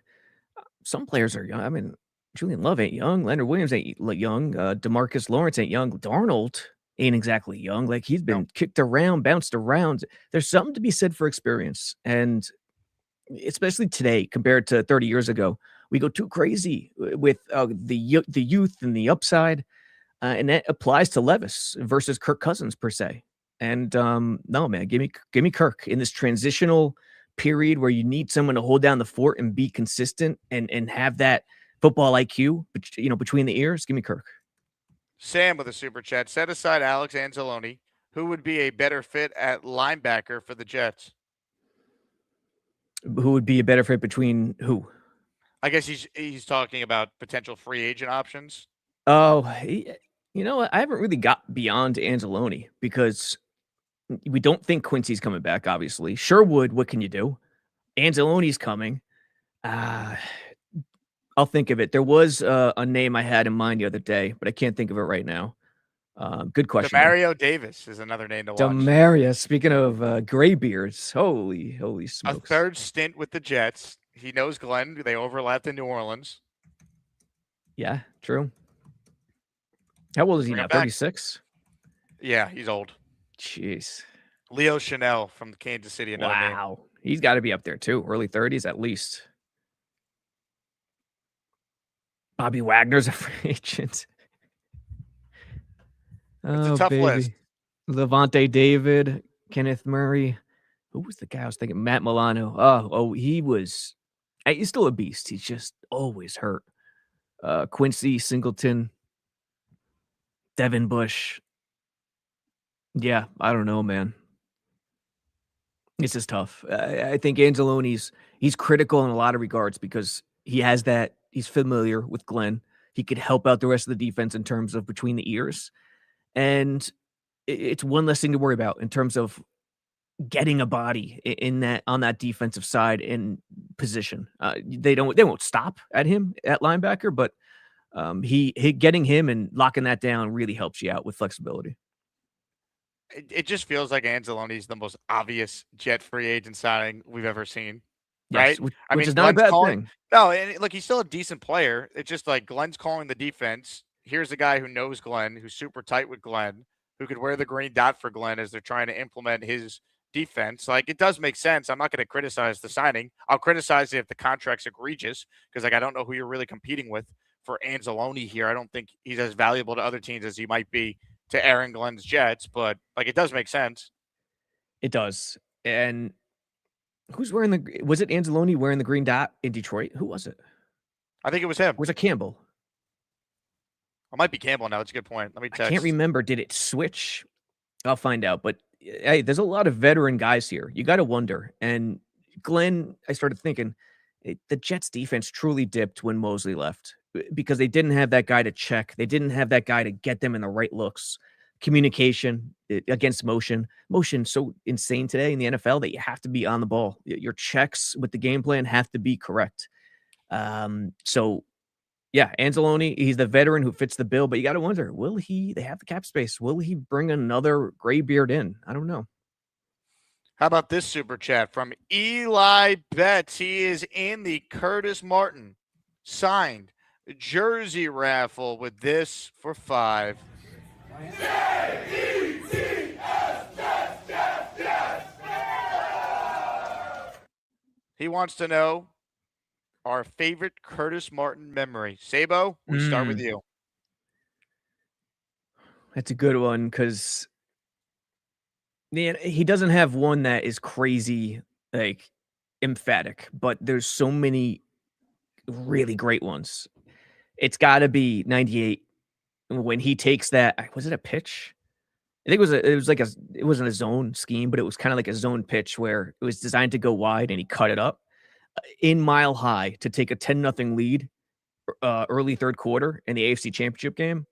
Some players are young. I mean, Julian Love ain't young. Leonard Williams ain't young. DeMarcus Lawrence ain't young. Darnold ain't exactly young. Like, he's been kicked around, bounced around. There's something to be said for experience. And especially today compared to 30 years ago, we go too crazy with the youth and the upside. And that applies to Levis versus Kirk Cousins per se. And no, man, give me Kirk in this transitional period where you need someone to hold down the fort and be consistent and have that football IQ, between the ears. Give me Kirk. Sam with a super chat. Set aside Alex Anzalone. Who would be a better fit at linebacker for the Jets? Who would be a better fit between who? I guess he's talking about potential free agent options. Oh, I haven't really got beyond Anzalone because we don't think Quincy's coming back, obviously. Sherwood, what can you do? Anzalone's coming. I'll think of it. There was a name I had in mind the other day, but I can't think of it right now. Good question. Demario Davis is another name to watch. Demario, speaking of graybeards, holy smokes. A third stint with the Jets. He knows Glenn. They overlapped in New Orleans. Yeah, true. How old is he now? 36? Yeah, he's old. Jeez. Leo Chanel from Kansas City. Another name. He's got to be up there too. Early 30s at least. Bobby Wagner's a free agent. It's a tough list. Levante David, Kenneth Murray. Who was the guy I was thinking? Matt Milano. He's still a beast. He's just always hurt. Quincy Singleton, Devin Bush. Yeah, I don't know, man. This is tough. I think Anzalone's he's critical in a lot of regards because he has that. He's familiar with Glenn. He could help out the rest of the defense in terms of between the ears. And it's one less thing to worry about in terms of getting a body on that defensive side in position. They won't stop at him at linebacker, but he getting him and locking that down really helps you out with flexibility. It just feels like Anzalone's the most obvious Jet free agent signing we've ever seen. right? Yes, which, I which mean, is not a Glenn's bad calling. thing. No, and look, he's still a decent player. It's just like Glenn's calling the defense. Here's a guy who knows Glenn, who's super tight with Glenn, who could wear the green dot for Glenn as they're trying to implement his defense. Like, it does make sense. I'm not going to criticize the signing. I'll criticize it if the contract's egregious because, like, I don't know who you're really competing with for Anzalone here. I don't think he's as valuable to other teams as he might be to Aaron Glenn's Jets, but, like, it does make sense. It does. And who's wearing the? Was it Anzalone wearing the green dot in Detroit? Who was it? I think it was him. Was it Campbell? It might be Campbell now. That's a good point. Let me text. I can't remember. Did it switch? I'll find out. But hey, there's a lot of veteran guys here. You got to wonder. And Glenn, I started thinking the Jets defense truly dipped when Mosley left because they didn't have that guy to check. They didn't have that guy to get them in the right looks. Communication against motion. Motion so insane today in the NFL that you have to be on the ball. Your checks with the game plan have to be correct. So yeah, Anzalone, he's the veteran who fits the bill, but you got to wonder, they have the cap space? Will he bring another graybeard in? I don't know. How about this super chat from Eli Betts? He is in the Curtis Martin signed jersey raffle with this for 5. He wants to know our favorite Curtis Martin memory. Sabo, we start with you. That's a good one because he doesn't have one that is crazy, like emphatic, but there's so many really great ones. It's got to be 98 when he takes that. Was it a pitch? I think it wasn't a zone scheme, but it was kind of like a zone pitch where it was designed to go wide and he cut it up in Mile High to take a 10-0 lead early third quarter in the AFC Championship game.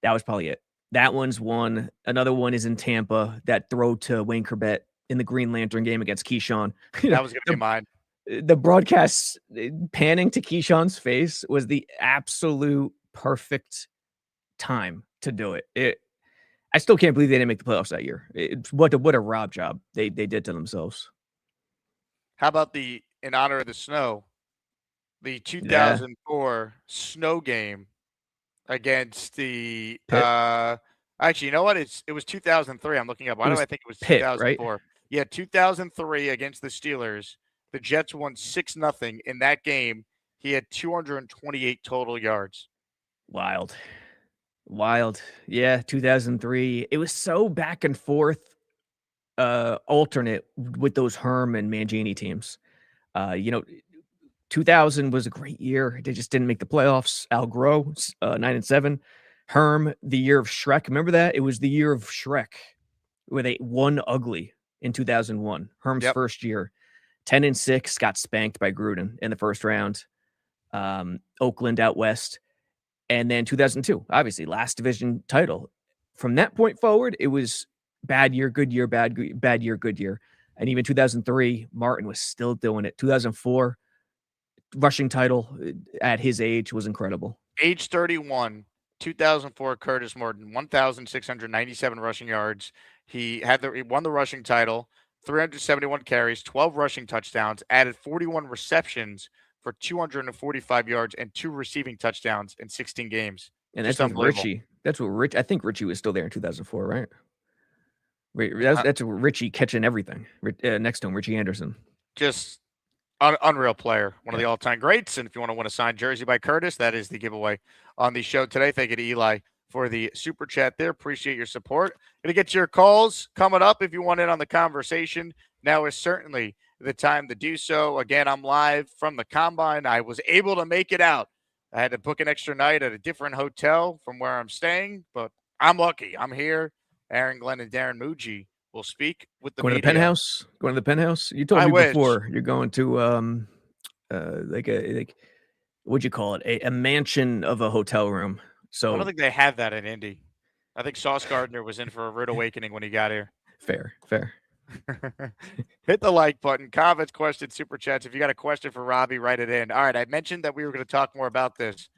That was probably it. That one's one. Another one is in Tampa, that throw to Wayne Corbett in the Green Lantern game against Keyshawn. That was going to be mine. The broadcast panning to Keyshawn's face was the absolute perfect time to do it. I still can't believe they didn't make the playoffs that year. What a rob job they did to themselves. How about in honor of the snow, the 2004 snow game against the actually, you know what? It was 2003. I'm looking up. Why do I think it was 2004? Right? Yeah, 2003 against the Steelers. The Jets won 6-0 in that game. He had 228 total yards. Wild. Yeah, 2003. It was so back and forth, alternate with those Herm and Mangini teams. 2000 was a great year. They just didn't make the playoffs. Al Groh, 9-7. Herm, the year of Shrek. Remember that? It was the year of Shrek where they won ugly in 2001. Herm's first year. 10-6, got spanked by Gruden in the first round. Oakland out west. And then 2002, obviously, last division title. From that point forward, it was bad year, good year, bad year, good year. And even 2003, Martin was still doing it. 2004, rushing title at his age was incredible. Age 31, 2004, Curtis Martin, 1,697 rushing yards. He won the rushing title, 371 carries, 12 rushing touchdowns, added 41 receptions for 245 yards and 2 receiving touchdowns in 16 games. And that's with Richie. I think Richie was still there in 2004, right? That's Richie catching everything next to him, Richie Anderson. Just unreal player, one of the all-time greats. And if you want to win a signed jersey by Curtis, that is the giveaway on the show today. Thank you to Eli for the super chat there. Appreciate your support. Going to get your calls coming up if you want in on the conversation. Now is certainly the time to do so. Again, I'm live from the Combine. I was able to make it out. I had to book an extra night at a different hotel from where I'm staying, but I'm lucky. I'm here. Aaron Glenn and Darren Muji will speak with the media. Going to the penthouse? You told me before you're going to what'd you call it? A mansion of a hotel room. So I don't think they have that in Indy. I think Sauce Gardner was in for a rude awakening when he got here. Fair. Hit the like button. Comments, questions, super chats. If you got a question for Robby, write it in. All right, I mentioned that we were going to talk more about this.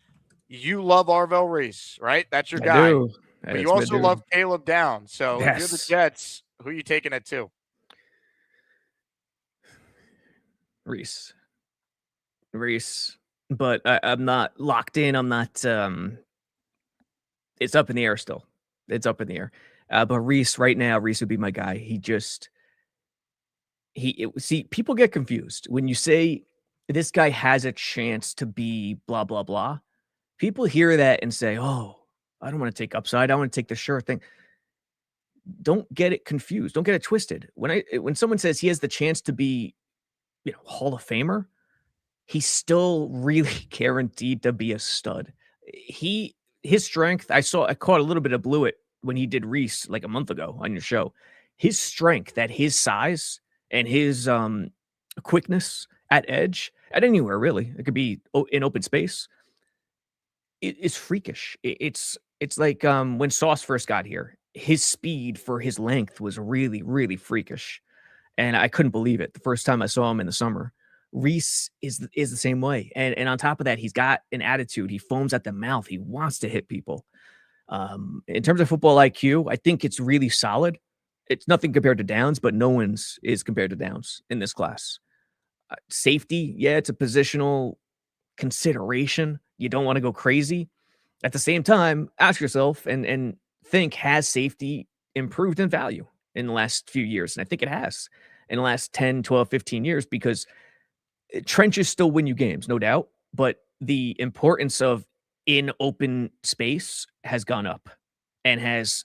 You love RB Breece, right? That's your guy. I do. But you also love Caleb Downs. So if you're the Jets, who are you taking it to? Reece. But I'm not locked in. I'm not. It's up in the air still. It's up in the air. But Reece right now, Reece would be my guy. See, people get confused when you say this guy has a chance to be blah blah blah. People hear that and say, "Oh, I don't want to take upside. I want to take the sure thing." Don't get it confused. Don't get it twisted. When someone says he has the chance to be, Hall of Famer, he's still really guaranteed to be a stud. His strength, I caught a little bit of Blewett when he did Reece like a month ago on your show. His strength at his size and his quickness at edge, at anywhere really, it could be in open space, it's freakish. It's like when Sauce first got here, his speed for his length was really, really freakish. And I couldn't believe it the first time I saw him in the summer. Reece is the same way. And on top of that, he's got an attitude. He foams at the mouth. He wants to hit people. In terms of football IQ, I think it's really solid. It's nothing compared to Downs, but no one's is compared to Downs in this class. Safety, yeah, it's a positional consideration. You don't want to go crazy. At the same time, ask yourself and think, has safety improved in value in the last few years? And I think it has in the last 10, 12, 15 years, because trenches still win you games, no doubt. But the importance of in open space has gone up and has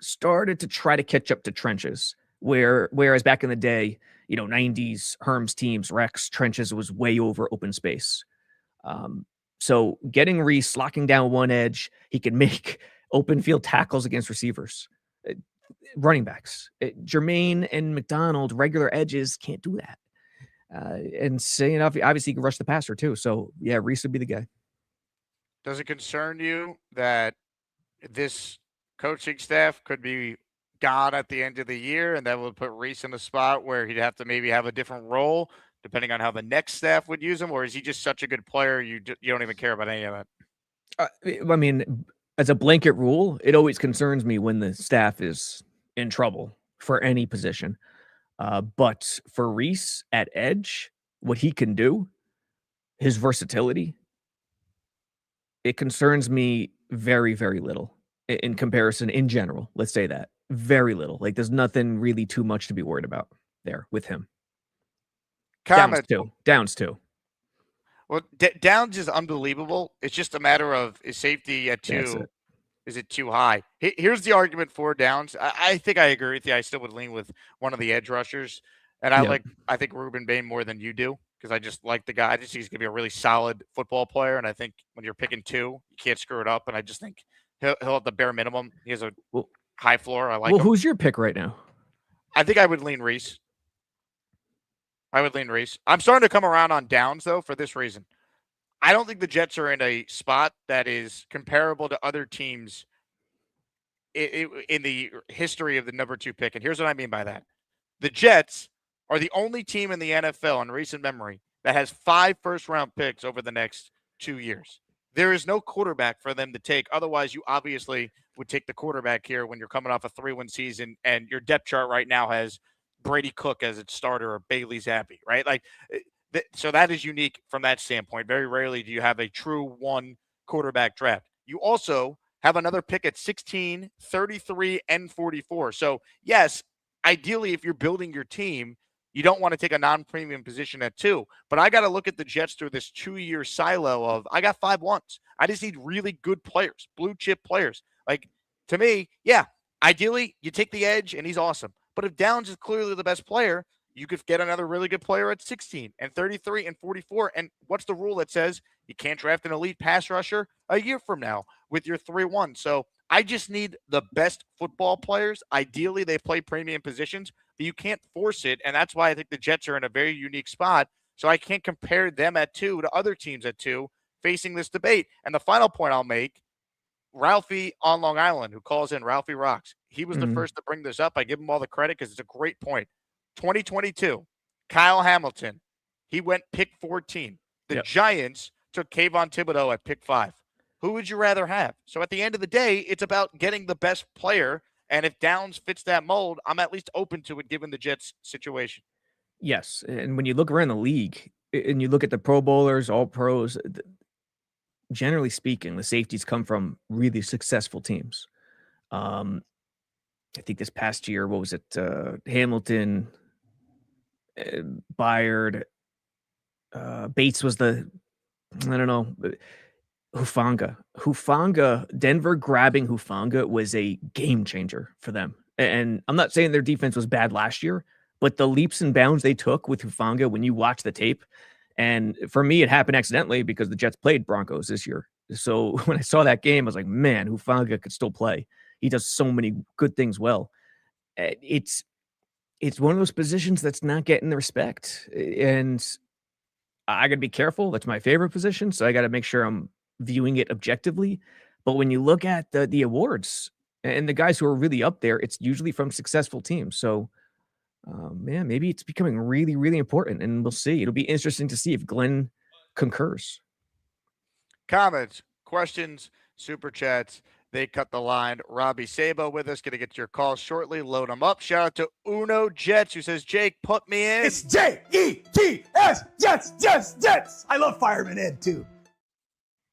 started to try to catch up to trenches. Whereas back in the day, 90s Herm's teams, Rex, trenches was way over open space. So getting Reece, locking down one edge, he can make open field tackles against receivers. Running backs, Jermaine and McDonald, regular edges, can't do that. And saying obviously he can rush the passer too. So yeah, Reece would be the guy. Does it concern you that this coaching staff could be gone at the end of the year, and that would put Reece in a spot where he'd have to maybe have a different role depending on how the next staff would use him? Or is he just such a good player you don't even care about any of that? I mean, as a blanket rule, it always concerns me when the staff is in trouble for any position. But for Reece at edge, what he can do, his versatility, it concerns me very, very little in comparison in general. Let's say that. Very little. Like there's nothing really too much to be worried about there with him. Downs too. Well, Downs is unbelievable. It's just a matter of is safety at 2. Is it too high? Here's the argument for Downs. I think I agree with you. I still would lean with one of the edge rushers. And I think Ruben Bain more than you do because I just like the guy. I just think he's going to be a really solid football player. And I think when you're picking 2, you can't screw it up. And I just think he'll have the bare minimum. He has a high floor. I like him. Who's your pick right now? I think I would lean Reece. I'm starting to come around on Downs, though, for this reason. I don't think the Jets are in a spot that is comparable to other teams in the history of the number 2 pick. And here's what I mean by that. The Jets are the only team in the NFL in recent memory that has 5 first-round picks over the next 2 years. There is no quarterback for them to take. Otherwise, you obviously would take the quarterback here when you're coming off a 3-win season and your depth chart right now has Brady Cook as its starter or Bailey Zappi, right? So that is unique from that standpoint. Very rarely do you have a true 1 quarterback draft. You also have another pick at 16, 33, and 44. So, yes, ideally, if you're building your team, you don't want to take a non-premium position at 2. But I got to look at the Jets through this 2-year silo of I got 5 ones. I just need really good players, blue-chip players. To me, yeah, ideally, you take the edge, and he's awesome. But if Downs is clearly the best player, you could get another really good player at 16 and 33 and 44. And what's the rule that says you can't draft an elite pass rusher a year from now with your 3-1? So I just need the best football players. Ideally, they play premium positions, but you can't force it. And that's why I think the Jets are in a very unique spot. So I can't compare them at 2 to other teams at 2 facing this debate. And the final point I'll make, Ralphie on Long Island, who calls in Ralphie Rocks. He was the first to bring this up. I give him all the credit because it's a great point. 2022, Kyle Hamilton, he went pick 14. The Giants took Kayvon Thibodeau at pick 5. Who would you rather have? So at the end of the day, it's about getting the best player. And if Downs fits that mold, I'm at least open to it given the Jets situation. Yes, and when you look around the league and you look at the Pro Bowlers, All Pros, generally speaking, the safeties come from really successful teams. Um, I think this past year, what was it? Hamilton, Byard, Bates was I don't know, Hufanga, Denver grabbing Hufanga was a game changer for them. And I'm not saying their defense was bad last year, but the leaps and bounds they took with Hufanga when you watch the tape, and for me, it happened accidentally because the Jets played Broncos this year. So when I saw that game, I was like, man, Hufanga could still play. He does so many good things well. It's one of those positions that's not getting the respect. And I got to be careful. That's my favorite position. So I got to make sure I'm viewing it objectively. But when you look at the awards and the guys who are really up there, it's usually from successful teams. So, man, maybe it's becoming really, really important, and we'll see. It'll be interesting to see if Glenn concurs. Comments, questions, super chats. They cut the line. Robby Sabo with us. Going to get your calls shortly. Load them up. Shout out to Uno Jets, who says, Jake, put me in. It's Jets, Jets. I love Fireman Ed, too.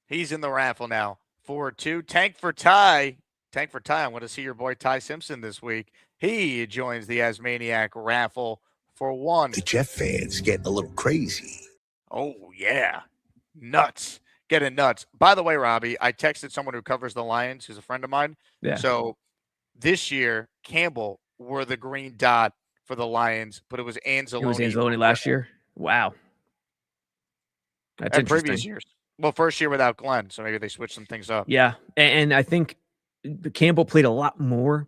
He's in the raffle now. 4-2. Tank for Ty. I want to see your boy Ty Simpson this week. He joins the Asmaniac raffle for 1. The Jet fans getting a little crazy. Oh, yeah. Nuts. Getting nuts. By the way, Robbie, I texted someone who covers the Lions, who's a friend of mine. Yeah. So this year, Campbell wore the green dot for the Lions, but it was Anzalone. It was Anzalone last year. Wow. That's interesting. Previous years. Well, first year without Glenn, so maybe they switched some things up. Yeah, and I think Campbell played a lot more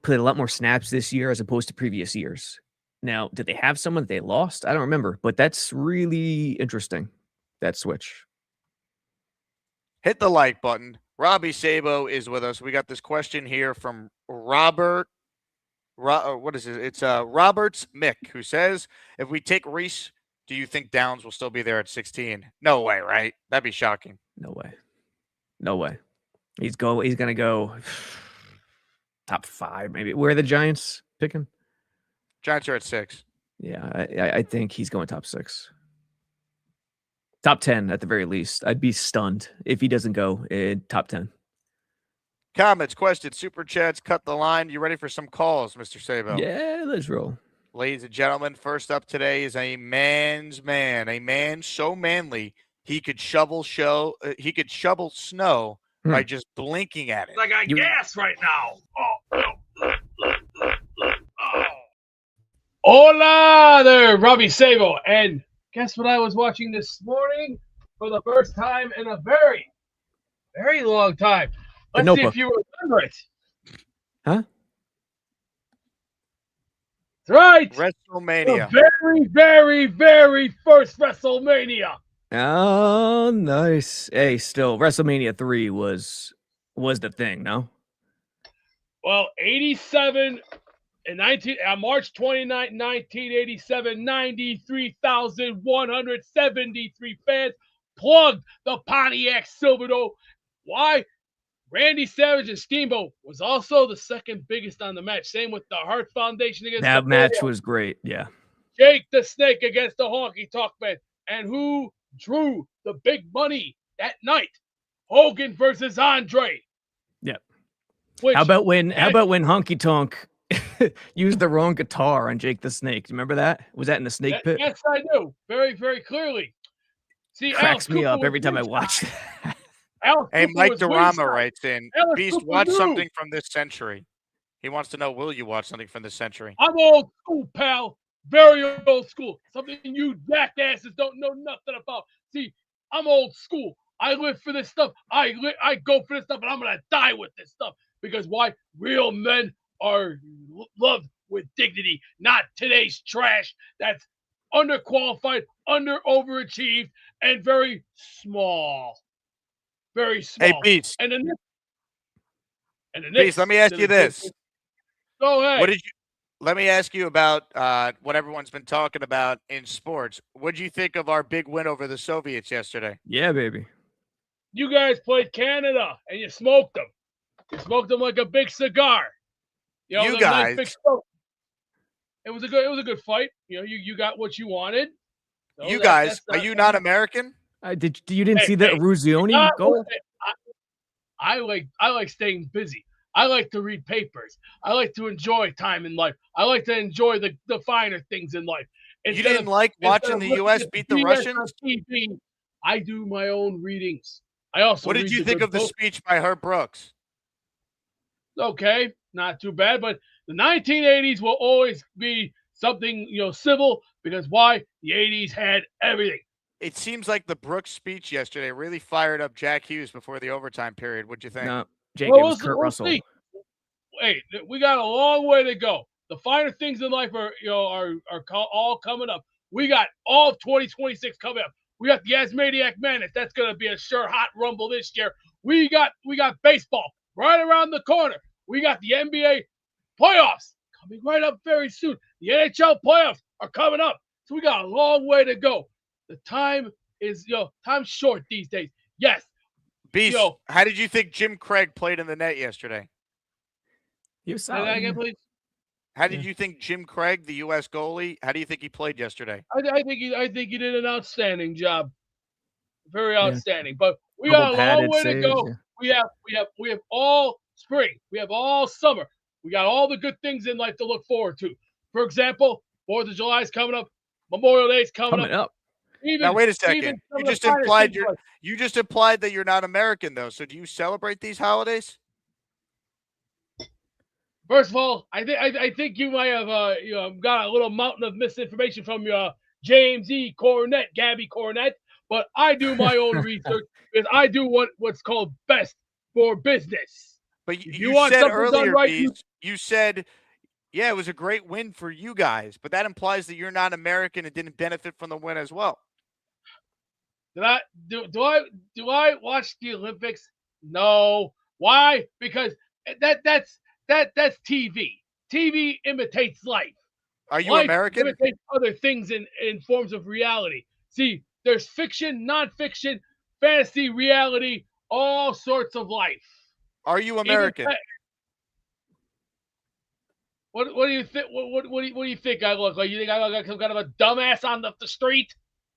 snaps this year as opposed to previous years. Now, did they have someone that they lost? I don't remember, but that's really interesting, that switch. Hit the like button. Robby Sabo is with us. We got this question here from Robert. What is it? It's Roberts Mick, who says, if we take Reese, do you think Downs will still be there at 16? No way, right? That'd be shocking. No way. He's going to go top 5, maybe. Where are the Giants picking? Giants are at 6. Yeah, I think he's going top 6. Top 10 at the very least. I'd be stunned if he doesn't go in top 10. Comments, questions, super chats, cut the line. You ready for some calls, Mr. Sabo? Yeah, let's roll. Ladies and gentlemen, first up today is a man's man. A man so manly he could shovel snow by just blinking at it. I got gas right now. Hola there, Robby Sabo. And guess what I was watching this morning for the first time in a very, very long time. Let's see if you remember it. Huh? That's right. WrestleMania. The very, very, very first WrestleMania. Oh, nice. Hey, still, WrestleMania 3 was the thing, no? Well, 87 and on March 29, 1987, 93,173 fans plugged the Pontiac Silverado. Why? Randy Savage and Steamboat was also the second biggest on the match. Same with the Hart Foundation against that the match was great. Yeah. Jake the Snake against the Honky Tonk Man. And who drew the big money that night? Hogan versus Andre. Yep. How about when Honky Tonk used the wrong guitar on Jake the Snake? Do you remember that? Was that in the Snake Pit? Yes, I do. Very, very clearly. See, cracks me up every time I watch that. Hey, Mike Durama writes in, Beast, watch something from this century. He wants to know, will you watch something from this century? I'm old school, pal. Very old school. Something you jackasses don't know nothing about. See, I'm old school. I live for this stuff. I go for this stuff, and I'm going to die with this stuff. Because why? Real men are loved with dignity, not today's trash that's underqualified, overachieved, and very small. Very small. Hey, Beast. And then Beast, let me ask you this. Go ahead. Let me ask you about what everyone's been talking about in sports. What did you think of our big win over the Soviets yesterday? Yeah, baby. You guys played Canada, and you smoked them. You smoked them like a big cigar. You guys. It was a good fight. You know, you got what you wanted. So you guys, are you not American? You didn't see the Ruzioni goal? I like staying busy. I like to read papers. I like to enjoy time in life. I like to enjoy the finer things in life. You didn't like watching the U.S. beat the Russians? TV, I do my own readings. I also. What did you think of the speech by Herb Brooks? Okay, not too bad, but the 1980s will always be something, civil, because why? The 80s had everything. It seems like the Brooks speech yesterday really fired up Jack Hughes before the overtime period. What'd you think? No, Jake, it was Kurt Russell. See. Hey, we got a long way to go. The finer things in life are all coming up. We got all of 2026 coming up. We got the Asmaniac Madness. That's going to be a sure hot rumble this year. We got baseball right around the corner. We got the NBA playoffs coming right up very soon. The NHL playoffs are coming up. So we got a long way to go. The time is, time's short these days. Yes. Beast, how did you think Jim Craig played in the net yesterday? He was solid. Say that again, please. How did you think Jim Craig, the U.S. goalie, how do you think he played yesterday? I think he did an outstanding job. Very outstanding. But we got a long way to go. Yeah. We have all spring. We have all summer. We got all the good things in life to look forward to. For example, 4th of July is coming up. Memorial Day is coming up. Now wait a second. You just implied that you're not American, though. So do you celebrate these holidays? First of all, I think you might have got a little mountain of misinformation from your James E. Cornette, Gabby Cornette, but I do my own research because I do what's called best for business. But you said earlier, you said, yeah, it was a great win for you guys, but that implies that you're not American and didn't benefit from the win as well. Do I watch the Olympics? No. Why? Because that's TV. TV imitates life. Are you life American? Imitates other things in forms of reality. See, there's fiction, nonfiction, fantasy, reality, all sorts of life. Are you American? What do you think? What do you think I look like? You think I look like some kind of a dumbass on the street?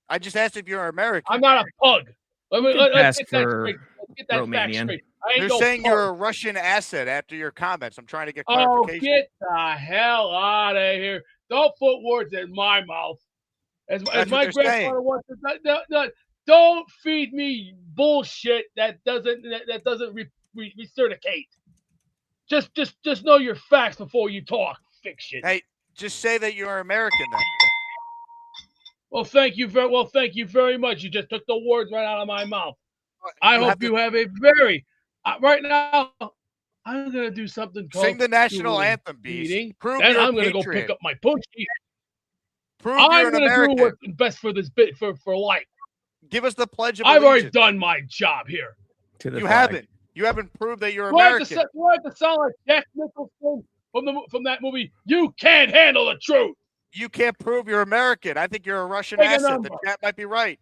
I just asked if you're American. I'm not a pug. Let's get that straight. Let's get that fact straight. They're saying you're a Russian asset after your comments. I'm trying to get clarification. Oh, get the hell out of here. Don't put words in my mouth. As my grandfather wants to, don't feed me bullshit that doesn't reciprocate. Just know your facts before you talk fiction. Hey, just say that you're American then. Well, thank you very much. You just took the words right out of my mouth. I hope you have a very right now. I'm gonna do something called sing the national anthem, Beast. Prove then I'm gonna go pick up my punchie. Prove you're an American. Do what's best for this bit for life. Give us the Pledge of Allegiance. I've already Allegiance. done my job here. You haven't. You haven't proved that you're American. You have to sound like Jack Nicholson from that movie. You can't handle the truth. You can't prove you're American. I think you're a Russian asset. The chat might be right.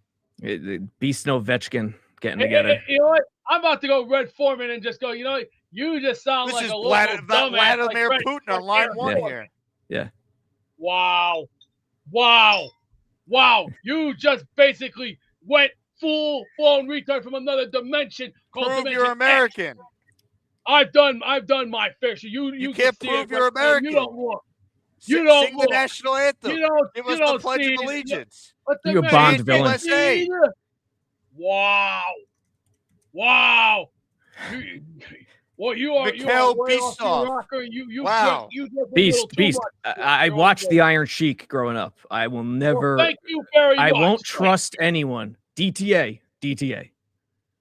Beast Ovechkin getting together. You know what? I'm about to go Red Foreman and just go, you just sound like a little dumbass. Vladimir Putin on line one here. Yeah. Wow. You just basically went full-blown retard from another dimension called prove Dimension you're American. X. I've done my fair share. You can't prove you're American. You don't look. Sing the national anthem. Give us the Pledge of Allegiance. You're a Bond villain. USA. Wow. You are Mikhail Beastov. Wow. Beast. I watched The Iron Sheik growing up. I will never. Well, thank you very much. I won't trust anyone. DTA.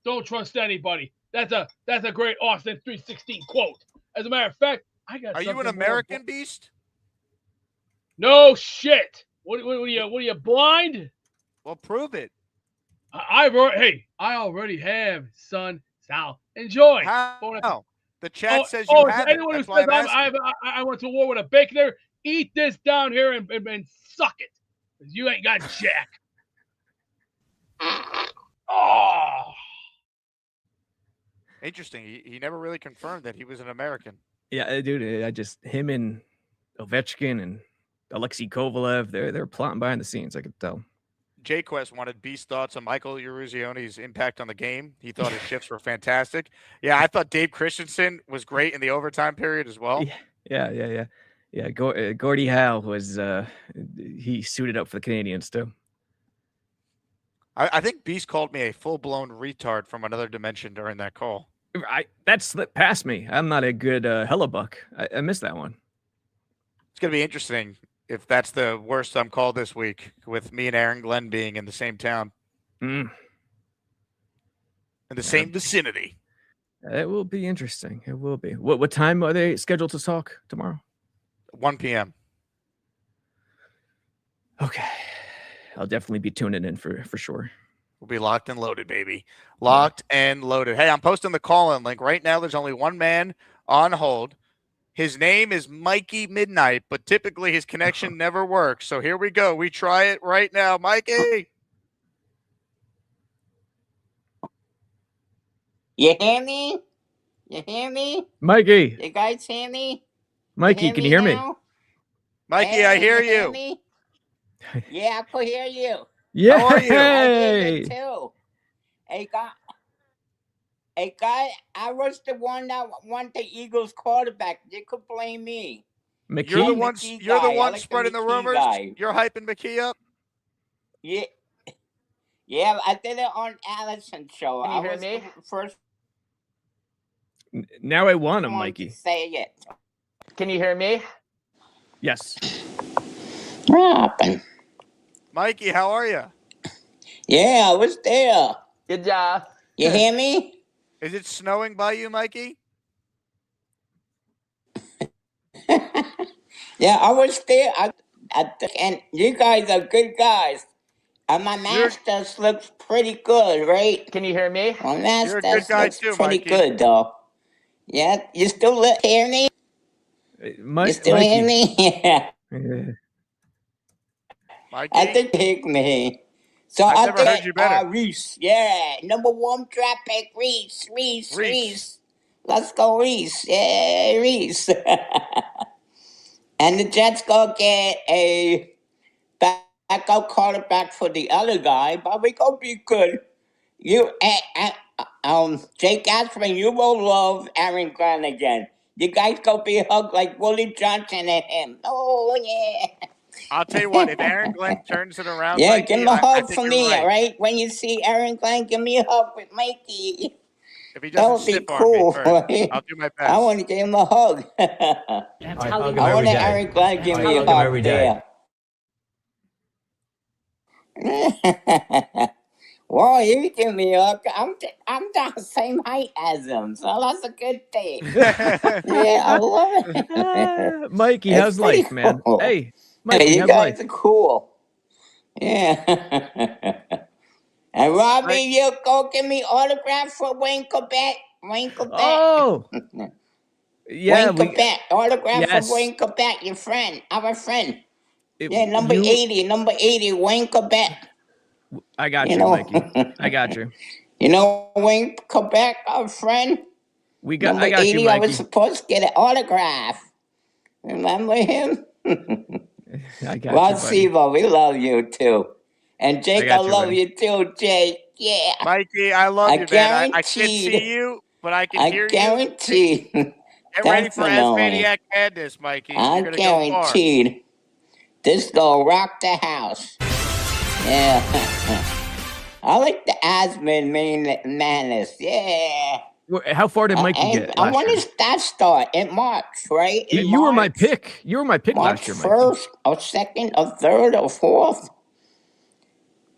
Don't trust anybody. That's a great Austin 316 quote. As a matter of fact, I got. Are you an American, Beast? No shit. What are you blind? Well, prove it. I already have, son. Sal, enjoy. How? The chat says you have. Anyone who says I went to war with a baconator, eat this down here and suck it, because you ain't got jack. Oh. Interesting. He never really confirmed that he was an American. Yeah, dude. Him and Ovechkin and Alexei Kovalev. They're plotting behind the scenes. I could tell. Jquest wanted Beast's thoughts on Michael Uruzione's impact on the game. He thought his shifts were fantastic. Yeah, I thought Dave Christensen was great in the overtime period as well. Yeah. Gordie Howe was he suited up for the Canadians too. I think Beast called me a full-blown retard from another dimension during that call. That slipped past me. I'm not a good hellebuck. I missed that one. It's going to be interesting if that's the worst I'm called this week, with me and Aaron Glenn being in the same town. In the same vicinity. It will be interesting. It will be. What time are they scheduled to talk tomorrow? 1 p.m. Okay. I'll definitely be tuning in for sure. We'll be locked and loaded, baby. Locked and loaded. Hey, I'm posting the call-in link. Right now, there's only one man on hold. His name is Mikey Midnight, but typically his connection never works. So here we go. We try it right now. Mikey! You hear me? You hear me? Mikey! You guys hear me? Mikey, can you hear me? Mikey, hey, I hear you. you. Me? Yeah, I could hear you. Yeah. How are you? I hear you too. Hey, guy, I was the one that want the Eagles quarterback. You could blame me. McKee? You're the one like spreading the rumors? Guy. You're hyping McKee up? Yeah. Yeah, I did it on Allison's show. Can you hear was me? the first Now I want him, one Mikey. to say it. Can you hear me? Yes. What happened? Mikey, how are you? Yeah, I was there. Good job. You hear me? Is it snowing by you, Mikey? Yeah, I was there. And you guys are good guys. And my Masters looks pretty good, right? Can you hear me? My You're a Masters good guy looks too, pretty Mikey. good, though. Yeah, you still hear me? You still Mikey. hear me? Yeah. Mikey? I think you hear me. So I've I never think heard you better. Reese. Yeah, number 1 draft pick, Reese. Let's go, Reese. Yeah, Reese. And the Jets go get a backup quarterback for the other guy, but we gonna be good. Jake Asman, you will love Aaron Glenn again. You guys gonna be hugged like Willie Johnson and him. Oh yeah. I'll tell you what, if Aaron Glenn turns it around, Yeah, Mikey, give him a I hug think for you're me, right. all right? When you see Aaron Glenn, give me a hug with Mikey. If he That doesn't would be stiff arm cool. me first, I'll do my best. I want to give him a hug. I want Aaron Glenn give me a hug there. Well, you give me a hug. I'm the same height as him, so that's a good thing. Yeah, I love it. Mikey, It's how's pretty life, man? cool. Hey, Mikey, You how's guys life? are cool. Yeah. And Robby, you go give me autograph for Wayne Quebec. Oh, yeah. Wayne Quebec. Autograph Yes. for Wayne Quebec, your friend, our friend. It- Yeah, number you- 80, Wayne Quebec. I got You you, know. Mikey. I got you. You know Wayne Quebec, our friend? I Number got 80, you, I was Mikey. supposed to get an autograph. Remember him? I got Rob you, buddy. Sabo, we love you too. And Jake, I got you, love buddy. you too, Jake. Yeah. Mikey, I love I you, man. I can't guaranteed- see you, but I can I hear guarantee. you. Get ready for Definitely. Asmaniac Madness, Mikey. I You're going to go far. guaranteed this gonna rock the house. Yeah. I like the Asman Madness. Yeah. How far did Mikey get? I last want year? his stat start in March, right? In You were my March. pick. You were my pick March last year, Mikey. 1st or 2nd or 3rd or 4th.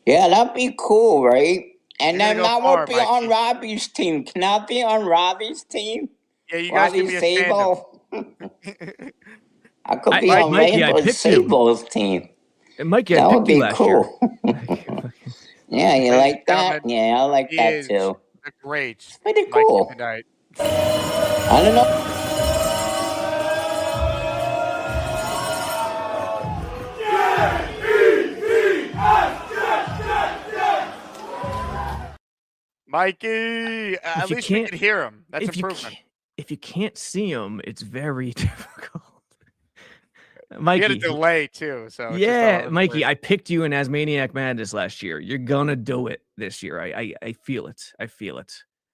Yeah, that'd be cool, right? And You're then gonna I go far, won't be Mikey. on Robbie's team. Can I be on Robbie's team? Yeah, you guys can Robbie be a tandem. Sabo. I could be I- on Mikey, I Rainbow picked you. Sabo's team. And Mikey, I That would picked you be last cool. Yeah, you Ladies like and that? gentlemen, Yeah, I like He that is too. the great Pretty Mikey cool. Midnight. I don't know. Mikey, at If you least we can't- can hear him. That's if you improvement. if you can't see him, it's very difficult. He had a Mikey. delay too, so it's just Yeah, all Mikey, weird. I picked you in Asmaniac Madness last year. You're gonna do it this year. I feel it. I feel it.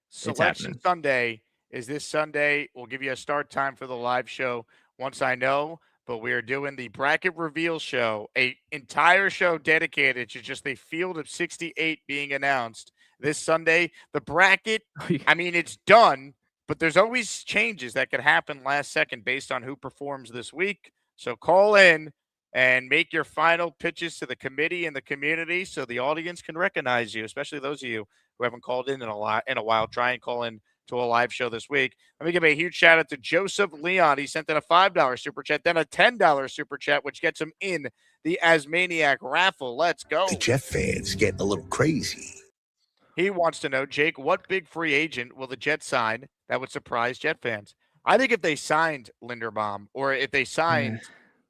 It's Selection happening. Sunday is this Sunday. We'll give you a start time for the live show once I know, but we are doing the bracket reveal show, a entire show dedicated to just a field of 68 being announced this Sunday. The bracket, I mean, it's done, but there's always changes that could happen last second based on who performs this week. So call in and make your final pitches to the committee and the community so the audience can recognize you, especially those of you who haven't called in a while. Try and call in to a live show this week. Let me give a huge shout out to Joseph Leon. He sent in a $5 super chat, then a $10 super chat, which gets him in the Asmaniac raffle. Let's go. The Jet fans getting a little crazy. He wants to know, Jake, what big free agent will the Jets sign that would surprise Jet fans? I think if they signed Linderbaum or if they signed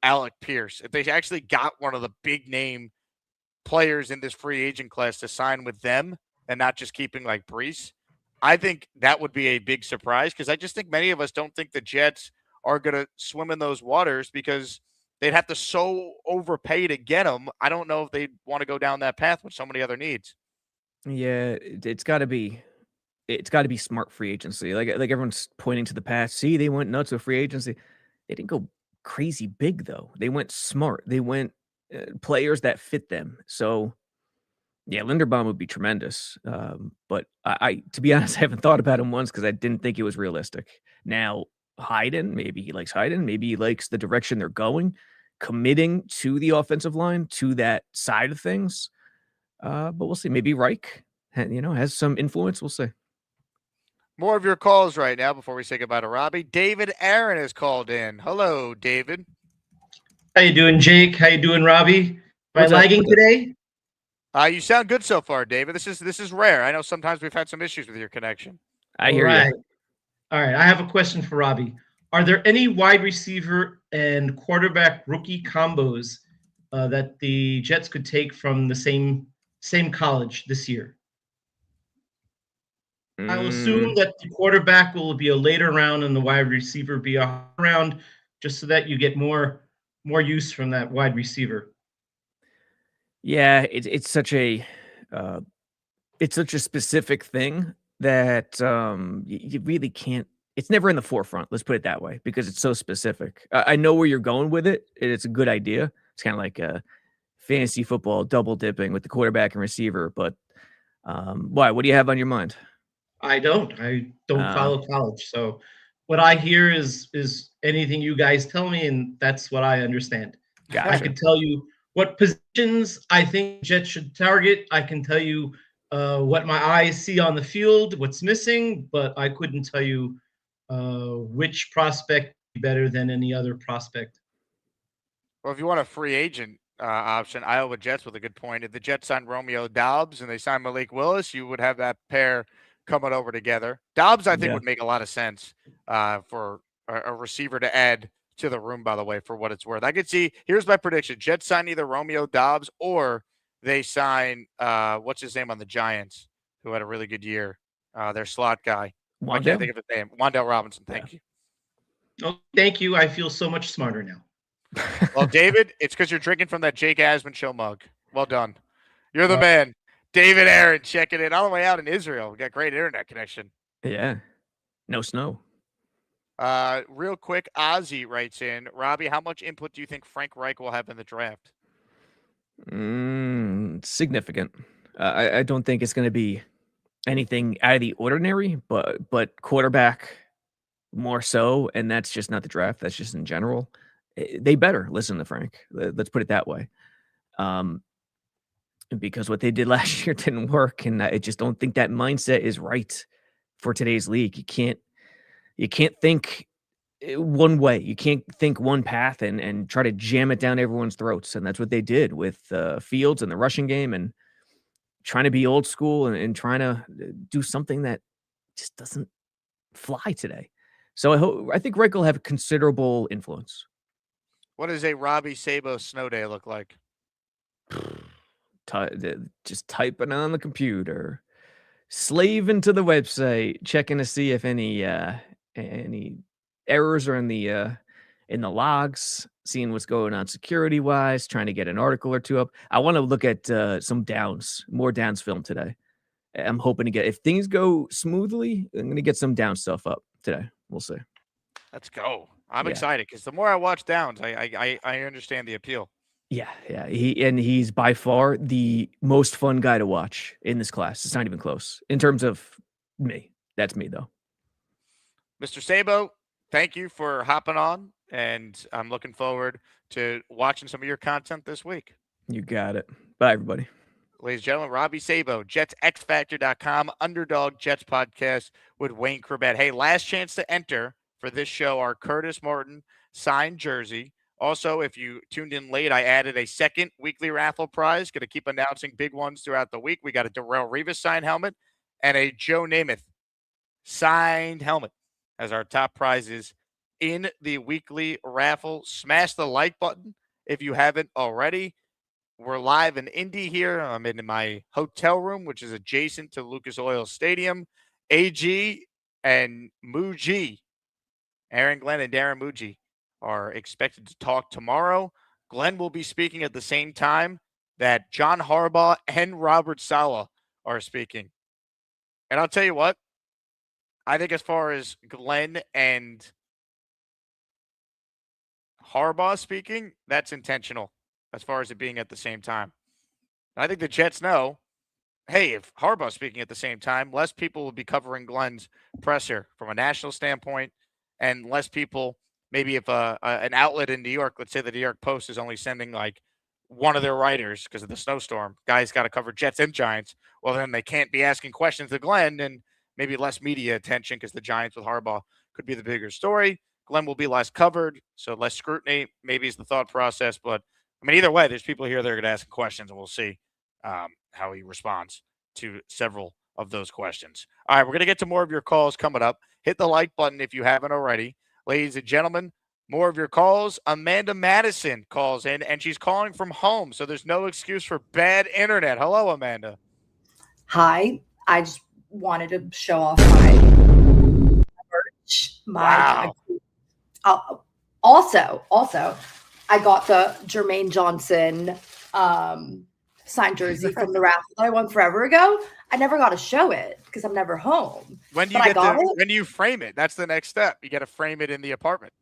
Alec Pierce, if they actually got one of the big name players in this free agent class to sign with them and not just keeping like Breece, I think that would be a big surprise because I just think many of us don't think the Jets are going to swim in those waters because they'd have to so overpay to get them. I don't know if they'd want to go down that path with so many other needs. Yeah, it's got to be smart free agency. Like everyone's pointing to the past. See, they went nuts with free agency. They didn't go crazy big though. They went smart. They went players that fit them. So yeah, Linderbaum would be tremendous. But I to be honest, I haven't thought about him once because I didn't think it was realistic. Now, Hayden, maybe he likes Hayden. Maybe he likes the direction they're going, committing to the offensive line, to that side of things. But we'll see. Maybe Reich, has some influence. We'll see. More of your calls right now before we say goodbye to Robbie. David Aaron has called in. Hello, David. How you doing, Jake? How you doing, Robbie? Am I lagging today? You sound good so far, David. This is rare. I know sometimes we've had some issues with your connection. I hear you. All right. I have a question for Robbie. Are there any wide receiver and quarterback rookie combos that the Jets could take from the same college this year? I will assume that the quarterback will be a later round and the wide receiver be a round, just so that you get more use from that wide receiver. Yeah, it's such a specific thing that you really can't. It's never in the forefront. Let's put it that way because it's so specific. I know where you're going with it. It's a good idea. It's kind of like fantasy football double dipping with the quarterback and receiver. But why? What do you have on your mind? I don't follow college, so what I hear is anything you guys tell me, and that's what I understand. Gotcha. I can tell you what positions I think Jets should target. I can tell you what my eyes see on the field, what's missing, but I couldn't tell you which prospect is better than any other prospect. Well, if you want a free agent option, Iowa Jets with a good point. If the Jets signed Romeo Doubs and they signed Malik Willis, you would have that pair coming over together. Doubs, I think, would make a lot of sense for a receiver to add to the room, by the way, for what it's worth. I could see, here's my prediction. Jets sign either Romeo Doubs or they sign, what's his name on the Giants, who had a really good year, their slot guy. I can't think of his name. Wan'Dale Robinson, thank you. Oh, thank you. I feel so much smarter now. Well, David, it's because you're drinking from that Jake Asman show mug. Well done. You're the man. David Aaron checking in all the way out in Israel. We got great internet connection. Yeah. No snow. Real quick, Ozzy writes in, Robbie, how much input do you think Frank Reich will have in the draft? Significant. I don't think it's going to be anything out of the ordinary, but quarterback more so, and that's just not the draft. That's just in general. They better listen to Frank. Let's put it that way. Because what they did last year didn't work, and I just don't think that mindset is right for today's league. You can't think one way. You can't think one path and try to jam it down everyone's throats. And that's what they did with Fields and the rushing game and trying to be old school and trying to do something that just doesn't fly today. So I think Reich will have considerable influence. What does a Robby Sabo snow day look like? Just typing on the computer, slaving to the website, checking to see if any errors are in the logs. seeing what's going on security wise, trying to get an article or two up. I want to look at more downs film today. I'm hoping to get, if things go smoothly, I'm going to get some down stuff up today. We'll see. Let's go. I'm excited because the more I watch downs, I understand the appeal. Yeah. He's by far the most fun guy to watch in this class. It's not even close in terms of me. That's me though. Mr. Sabo, thank you for hopping on, and I'm looking forward to watching some of your content this week. You got it. Bye, everybody. Ladies and gentlemen, Robby Sabo, JetsXFactor.com, Underdog Jets podcast with Wayne Corbett. Hey, last chance to enter for this show, our Curtis Martin signed jersey. Also, if you tuned in late, I added a second weekly raffle prize. Going to keep announcing big ones throughout the week. We got a Darrelle Revis signed helmet and a Joe Namath signed helmet as our top prizes in the weekly raffle. Smash the like button if you haven't already. We're live in Indy here. I'm in my hotel room, which is adjacent to Lucas Oil Stadium. AG and Muji, Aaron Glenn and Darren Muji, are expected to talk tomorrow. Glenn will be speaking at the same time that John Harbaugh and Robert Saleh are speaking. And I'll tell you what, I think as far as Glenn and Harbaugh speaking, that's intentional as far as it being at the same time. I think the Jets know, hey, if Harbaugh's speaking at the same time, less people will be covering Glenn's presser from a national standpoint, and less people, maybe if an outlet in New York, let's say the New York Post is only sending like one of their writers because of the snowstorm, guys got to cover Jets and Giants, well, then they can't be asking questions to Glenn, and maybe less media attention because the Giants with Harbaugh could be the bigger story. Glenn will be less covered, so less scrutiny maybe is the thought process. But, I mean, either way, there's people here that are going to ask questions, and we'll see how he responds to several of those questions. All right, we're going to get to more of your calls coming up. Hit the like button if you haven't already. Ladies and gentlemen, more of your calls. Amanda Madison calls in, and she's calling from home, so there's no excuse for bad internet. Hello, Amanda. Hi. I just wanted to show off my merch. Also, I got the Jermaine Johnson signed jersey from the raffle that I won forever ago. I never got to show it because I'm never home. When do you frame it? That's the next step. You got to frame it in the apartment.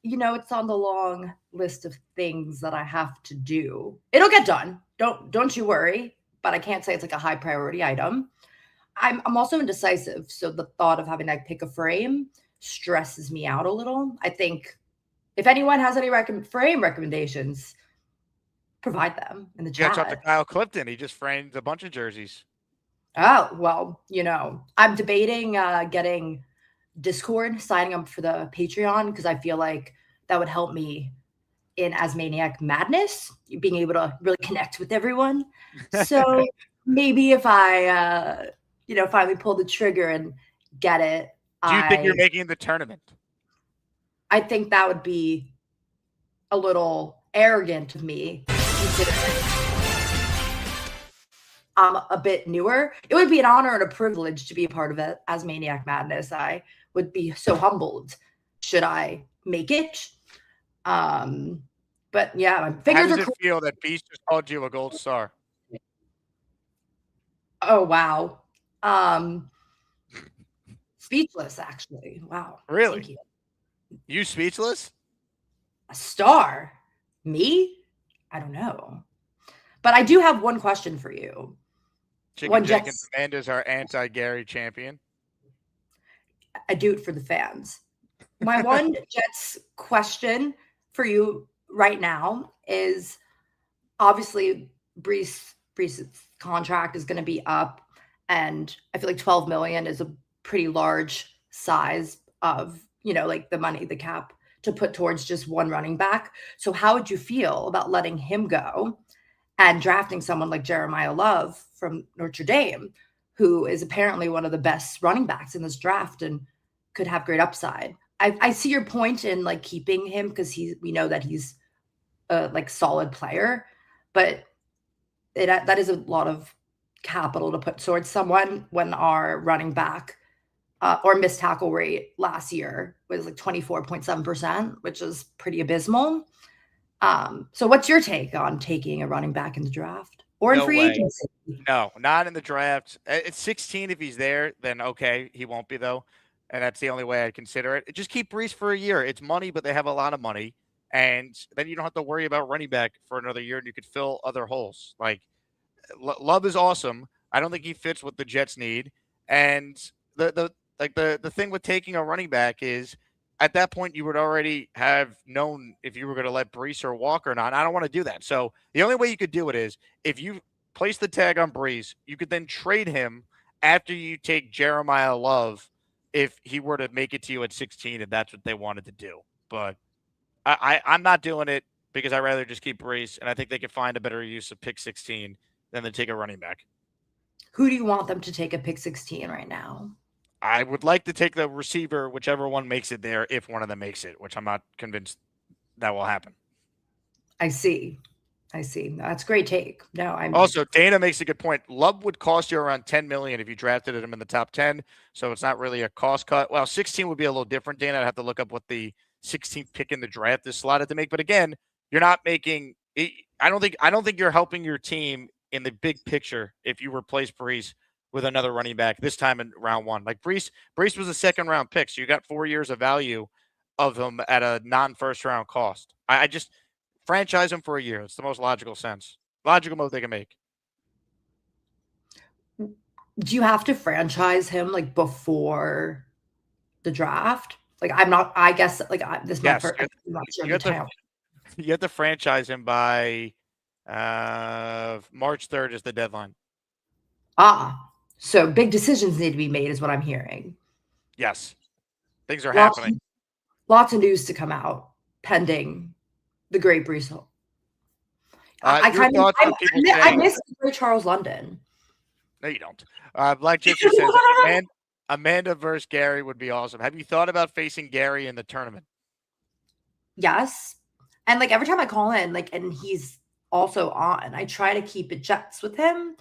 You know, it's on the long list of things that I have to do. It'll get done. Don't you worry. But I can't say it's like a high priority item. I'm also indecisive, so the thought of having to pick a frame stresses me out a little. I think if anyone has any frame recommendations, provide them in the chat. Talk to Kyle Clifton. He just framed a bunch of jerseys. Oh, well, you know, I'm debating getting Discord, signing up for the Patreon, because I feel like that would help me in Asmaniac Madness, being able to really connect with everyone. So maybe if I, finally pull the trigger and get it. Do you think you're making the tournament? I think that would be a little arrogant of me, considering I'm a bit newer. It would be an honor and a privilege to be a part of it as Maniac Madness. I would be so humbled should I make it. But yeah, my fingers How does it feel that Beast just called you a gold star? Oh, wow. Speechless, actually. Wow. Really? Thank you. You speechless? A star? Me? I don't know. But I do have one question for you. Chicken Jenkins Amanda's our anti-Gary champion. I do it for the fans. My one Jets question for you right now is, obviously Breece's contract is going to be up, and I feel like 12 million is a pretty large size of, like the money, the cap to put towards just one running back. So how would you feel about letting him go and drafting someone like Jeremiah Love from Notre Dame, who is apparently one of the best running backs in this draft and could have great upside? I see your point in like keeping him because we know that he's a like solid player, but that is a lot of capital to put towards someone when our running back or missed tackle rate last year was like 24.7%, which is pretty abysmal. So what's your take on taking a running back in the draft or in free agency? No, not in the draft. At 16, if he's there, then okay. He won't be, though. And that's the only way I'd consider it. Just keep Breece for a year. It's money, but they have a lot of money. And then you don't have to worry about running back for another year, and you could fill other holes. Like, Love is awesome. I don't think he fits what the Jets need. And the thing with taking a running back is at that point you would already have known if you were going to let Breece or Walker or not. I don't want to do that. So the only way you could do it is if you place the tag on Breece, you could then trade him after you take Jeremiah Love if he were to make it to you at 16 and that's what they wanted to do. But I'm not doing it because I'd rather just keep Breece, and I think they could find a better use of pick 16 than to take a running back. Who do you want them to take at pick 16 right now? I would like to take the receiver, whichever one makes it there, if one of them makes it, which I'm not convinced that will happen. I see. That's a great take. No, I'm also Dana makes a good point. Love would cost you around $10 million if you drafted him in the top 10, so it's not really a cost cut. Well, 16 would be a little different, Dana. I'd have to look up what the 16th pick in the draft is slotted to make. But again, you're not making. I don't think you're helping your team in the big picture if you replace Breece with another running back this time in round one. Like Breece was a second round pick, so you got 4 years of value of him at a non-first round cost. I just franchise him for a year. It's the most logical move they can make. Do you have to franchise him like before the draft? Like I guess like this yes, month. You have to franchise him by March 3rd is the deadline. So big decisions need to be made is what I'm hearing. Yes. Things are happening. Lots of news to come out pending the great Breece Hall. I miss the great Charles London. No, you don't. Black Gypsy says Amanda versus Gary would be awesome. Have you thought about facing Gary in the tournament? Yes. And like every time I call in, like, and he's also on, I try to keep it Jets with him,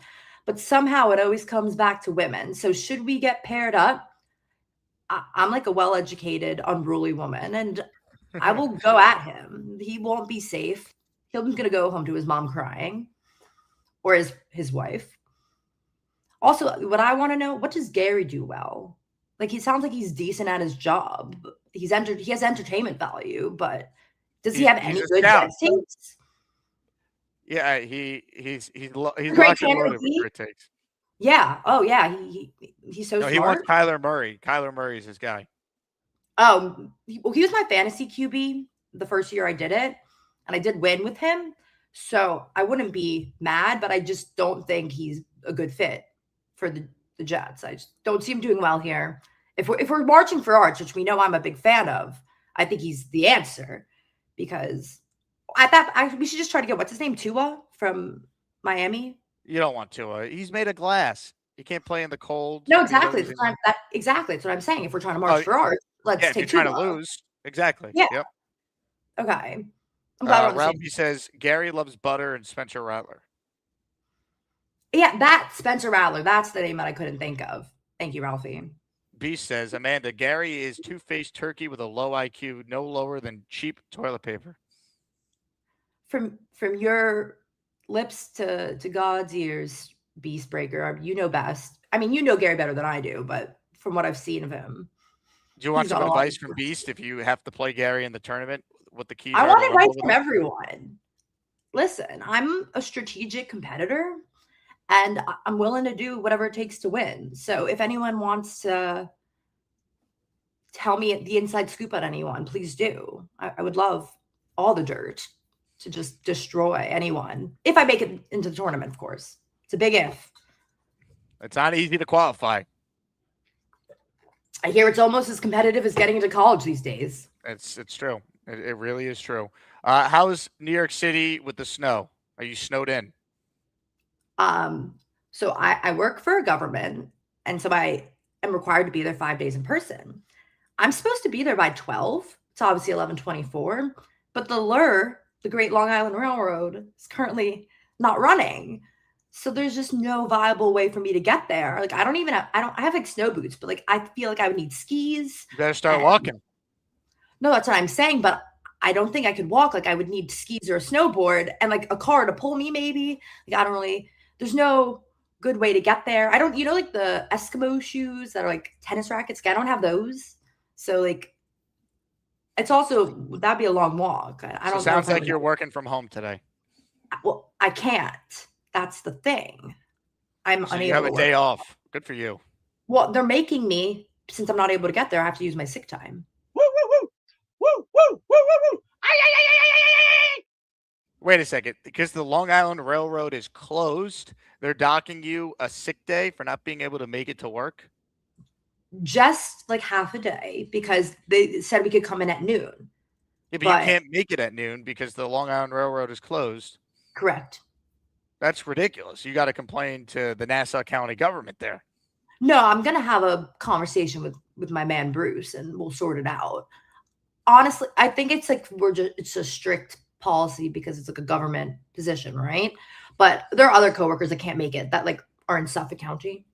but somehow it always comes back to women. So should we get paired up? I'm like a well-educated, unruly woman, and I will go at him. He won't be safe. He's going to go home to his mom crying, or his wife. Also, what I want to know, what does Gary do well? Like, he sounds like he's decent at his job. He has entertainment value, but does he have any good Jets takes? Yeah, he's locked and loaded with great takes. Yeah. Oh, yeah. He's so smart. He wants Kyler Murray. Kyler Murray's his guy. Oh, he was my fantasy QB the first year I did it, and I did win with him. So I wouldn't be mad, but I just don't think he's a good fit for the Jets. I just don't see him doing well here. If we're marching for arts, which we know I'm a big fan of, I think he's the answer because we should just try to get what's his name, Tua from Miami. You don't want Tua. He's made of glass. He can't play in the cold. No, exactly. Exactly. That's what I'm saying. If we're trying to march for arts, let's take if you're trying to lose. Exactly. Yeah. Yep. Okay. I'm glad Ralphie says Gary loves butter and Spencer Rattler. Yeah, that Spencer Rattler. That's the name that I couldn't think of. Thank you, Ralphie. Beast says, Amanda, Gary is two-faced turkey with a low IQ, no lower than cheap toilet paper. From your lips to God's ears, Beast Breaker, you know best. I mean, you know Gary better than I do, but from what I've seen of him. Do you want some advice from Beast if you have to play Gary in the tournament? What the keys I are? want advice from everyone. Listen, I'm a strategic competitor, and I'm willing to do whatever it takes to win. So if anyone wants to tell me the inside scoop on anyone, please do. I would love all the dirt to just destroy anyone. If I make it into the tournament, of course. It's a big if. It's not easy to qualify. I hear it's almost as competitive as getting into college these days. It's true. It really is true. How's New York City with the snow? Are you snowed in? So I work for a government, and so I am required to be there 5 days in person. I'm supposed to be there by 12. It's obviously 11:24, but the Great Long Island Railroad, is currently not running. So there's just no viable way for me to get there. Like, I have like snow boots, but like, I feel like I would need skis. You better start walking. No, that's what I'm saying, but I don't think I could walk. Like, I would need skis or a snowboard and like a car to pull me maybe. Like, there's no good way to get there. I don't, like the Eskimo shoes that are like tennis rackets. I don't have those. So like, that'd be a long walk. I don't know. Sounds like you're working from home today. Well, I can't. That's the thing. I'm unable. You have a day off. Good for you. Well, they're making me, since I'm not able to get there, I have to use my sick time. Woo, woo, woo. Woo, woo, woo, woo, woo. Wait a second. Because the Long Island Railroad is closed, they're docking you a sick day for not being able to make it to work? Just like half a day, because they said we could come in at noon. Yeah, but you can't make it at noon because the Long Island Railroad is closed. Correct. That's ridiculous. You got to complain to the Nassau County government there. No, I'm going to have a conversation with my man Bruce and we'll sort it out. Honestly, I think it's like it's a strict policy because it's like a government position, right? But there are other coworkers that can't make it that like are in Suffolk County.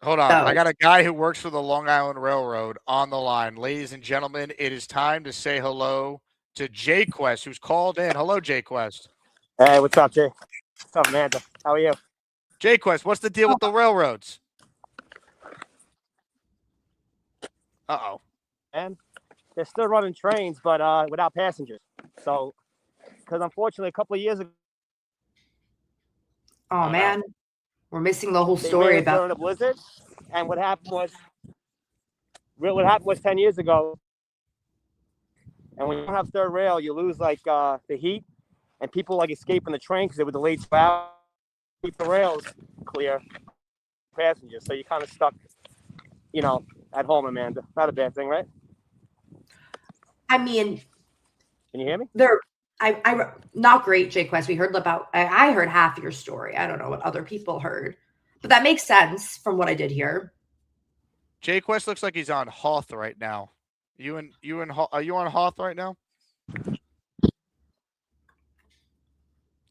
Hold on. I got a guy who works for the Long Island Railroad on the line. Ladies and gentlemen, it is time to say hello to Jquest, who's called in. Hello, Jquest. Hey, what's up, Jay? What's up, Amanda? How are you? Jquest, what's the deal with the railroads? Uh-oh. And they're still running trains, but without passengers. So, because unfortunately, a couple of years ago. Oh, man. We're missing the whole story about during a blizzard. And what happened was 10 years ago. And when you don't have third rail, you lose like the heat. And people like escaping the train because they were delayed 2 hours. Keep the rails clear, passengers. So you're kind of stuck, at home, Amanda. Not a bad thing, right? I mean, can you hear me? I not great, Jquest. We heard I heard half your story. I don't know what other people heard, but that makes sense from what I did hear. Jquest looks like he's on Hoth right now. Are you on Hoth right now?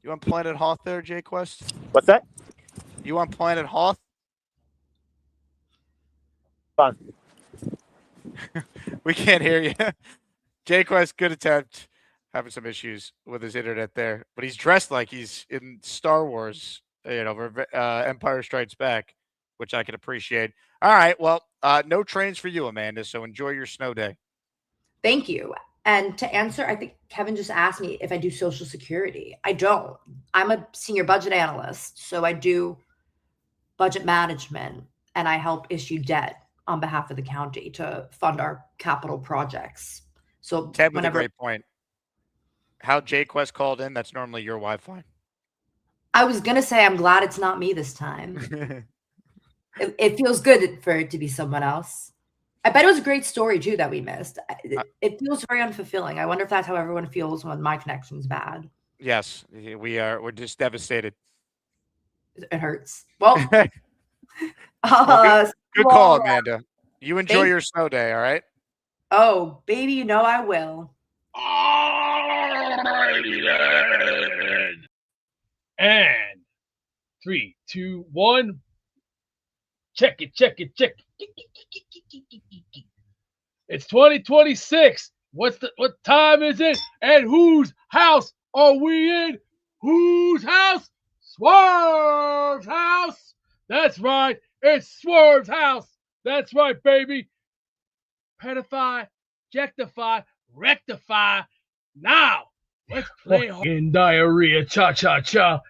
You on Planet Hoth there, Jquest? What's that? You on Planet Hoth? Fun. We can't hear you. Jquest, good attempt. Having some issues with his internet there, but he's dressed like he's in Star Wars, Empire Strikes Back, which I can appreciate. All right, well, no trains for you, Amanda, so enjoy your snow day. Thank you. And to answer, I think Kevin just asked me if I do Social Security. I don't. I'm a senior budget analyst, so I do budget management, and I help issue debt on behalf of the county to fund our capital projects. So Ted with a great point. How Jquest called in, that's normally your Wi-Fi. I was going to say, I'm glad it's not me this time. It feels good for it to be someone else. I bet it was a great story, too, that we missed. It feels very unfulfilling. I wonder if that's how everyone feels when my connection's bad. Yes, we're just devastated. It hurts. Well, good call, Amanda. You enjoy your snow day, all right? Oh, baby, you know I will. And 3, 2, 1. Check it. It's 2026. What time is it? And whose house are we in? Whose house? Swerve's house. That's right. It's Swerve's house. That's right, baby. Pedify, jectify, rectify. Now, let's play in diarrhea. Cha-cha-cha.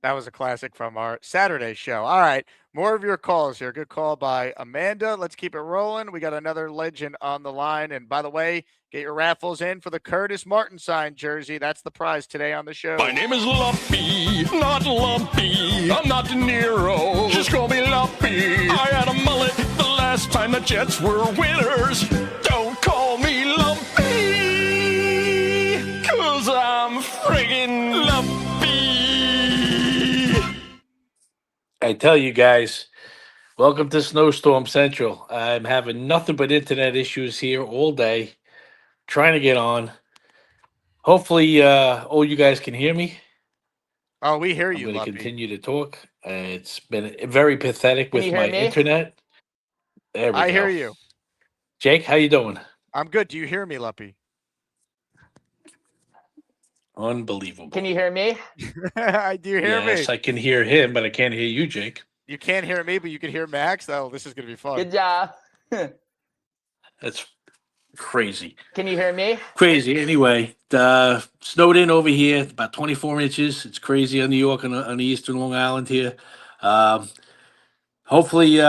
That was a classic from our Saturday show. All right, more of your calls here. Good call by Amanda. Let's keep it rolling. We got another legend on the line. And by the way, get your raffles in for the Curtis Martin signed jersey. That's the prize today on the show. My name is Lumpy, not Lumpy. I'm not De Niro. Just call me Lumpy. I had a mullet the last time the Jets were winners. Don't call me Lumpy, 'cause I'm friggin' Lumpy. I tell you guys, welcome to Snowstorm Central. I'm having nothing but internet issues here all day, trying to get on. Hopefully, all you guys can hear me. Oh, we hear I'm you, going to Luppy. continue to talk. It's been very pathetic Can with you my hear me? internet. There we I go. hear you. Jake, how you doing? I'm good. Do you hear me, Luppy? Unbelievable. Can you hear me? Do you hear me? Yes, I can hear him, but I can't hear you, Jake. You can't hear me, but you can hear Max. Oh, this is going to be fun. Good job. That's crazy. Can you hear me? Crazy. Anyway, snowed in over here, about 24 inches. It's crazy on New York on the eastern Long Island here. Hopefully,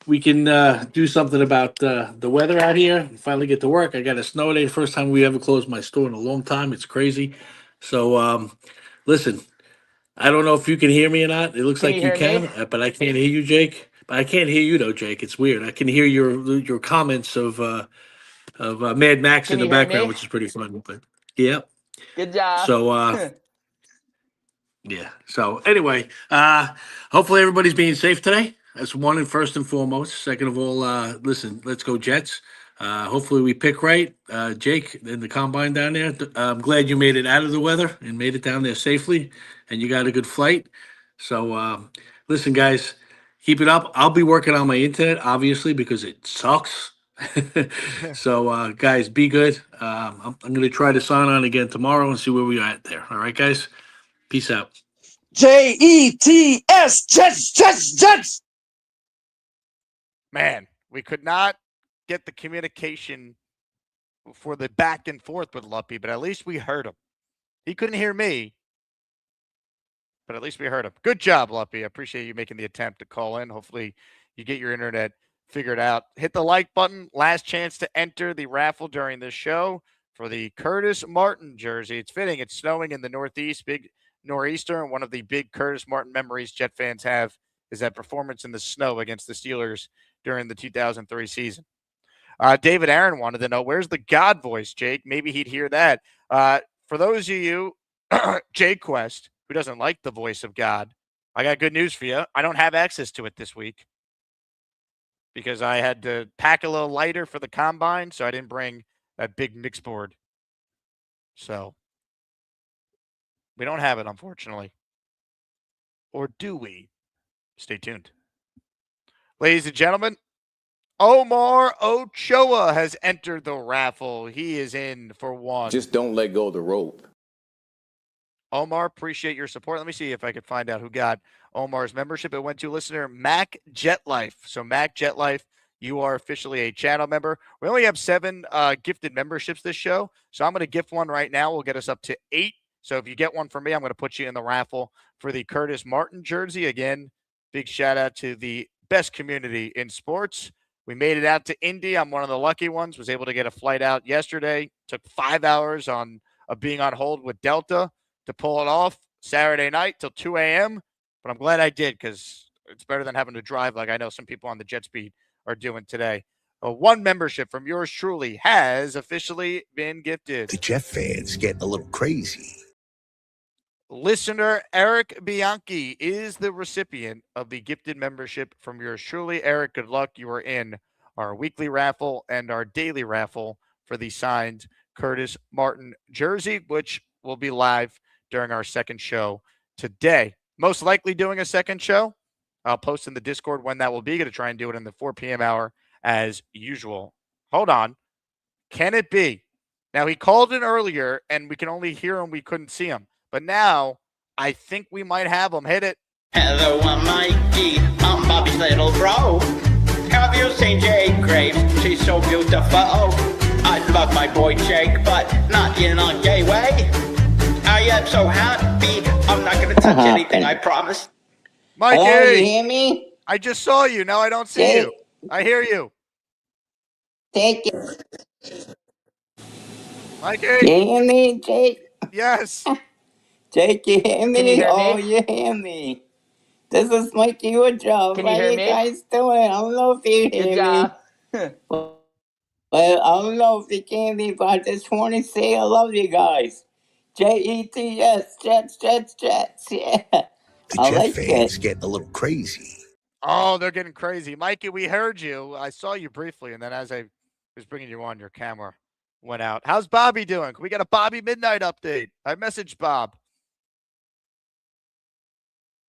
we can do something about the weather out here and finally get to work. I got a snow day. First time we ever closed my store in a long time. It's crazy. So, listen, I don't know if you can hear me or not. It looks Can like you you hear can, me? but I can't hear you, Jake. But I can't hear you though, Jake. It's weird. I can hear your comments of Mad Max Can in the you hear background, me? which is pretty fun. But yeah. Good job. So yeah. So anyway, hopefully everybody's being safe today. That's one and first and foremost. Second of all, listen, let's go Jets. Hopefully we pick right. Jake in the combine down there. I'm glad you made it out of the weather and made it down there safely, and you got a good flight. So listen, guys, keep it up. I'll be working on my internet, obviously, because it sucks. So guys, be good. I'm going to try to sign on again tomorrow and see where we are at there. All right, guys. Peace out. Jets, Jets, Jets, Jets. Man, we could not get the communication for the back and forth with Luppy, but at least we heard him. He couldn't hear me, but at least we heard him. Good job, Luppy. I appreciate you making the attempt to call in. Hopefully you get your internet figured out. Hit the like button. Last chance to enter the raffle during this show for the Curtis Martin jersey. It's fitting. It's snowing in the Northeast, big nor'easter. One of the big Curtis Martin memories Jet fans have is that performance in the snow against the Steelers during the 2003 season. David Aaron wanted to know, where's the God voice, Jake? Maybe he'd hear that. For those of you, Jquest, who doesn't like the voice of God, I got good news for you. I don't have access to it this week because I had to pack a little lighter for the combine, so I didn't bring that big mix board. So we don't have it, unfortunately. Or do we? Stay tuned. Ladies and gentlemen, Omar Ochoa has entered the raffle. He is in for one. Just don't let go of the rope. Omar, appreciate your support. Let me see if I could find out who got Omar's membership. It went to listener Mac Jetlife. So Mac Jetlife, you are officially a channel member. We only have 7 gifted memberships this show, so I'm going to gift one right now. We'll get us up to 8. So if you get one from me, I'm going to put you in the raffle for the Curtis Martin jersey. Again, big shout out to the best community in sports. We made it out to Indy. I'm one of the lucky ones. Was able to get a flight out yesterday. Took 5 hours of being on hold with Delta to pull it off Saturday night till 2 a.m. But I'm glad I did because it's better than having to drive like I know some people on the jet speed are doing today. One membership from yours truly has officially been gifted. The Jet fans getting a little crazy. Listener Eric Bianchi is the recipient of the gifted membership from yours truly. Eric, good luck. You are in our weekly raffle and our daily raffle for the signed Curtis Martin jersey, which will be live during our second show today. Most likely doing a second show. I'll post in the Discord when that will be. Going to try and do it in the 4 p.m. hour as usual. Hold on. Can it be? Now, he called in earlier, and we can only hear him. We couldn't see him. But now, I think we might have him. Hit it. Hello, I'm Mikey. I'm Bobby's little bro. Have you seen Jake Graves? She's so beautiful. I love my boy Jake, but not in a gay way. I am so happy. I'm not going to touch anything, I promise. Mikey! Hello, you hear me? I just saw you. Now I don't see you. I hear you. Take it. Mikey! You hear me, Jake? Yes. Jake, you hear me? Can you hear Oh, me? you hear me. This is Mikey Woodruff. Can you How hear you me? guys doing? I don't know if you Good hear me. job. Well, I don't know if you can be, but I just want to say I love you guys. Jets, Jets, Jets, Jets. Yeah. The I Jet like fans it. getting a little crazy. Oh, they're getting crazy. Mikey, we heard you. I saw you briefly, and then as I was bringing you on, your camera went out. How's Bobby doing? Can we get a Bobby Midnight update? I messaged Bob.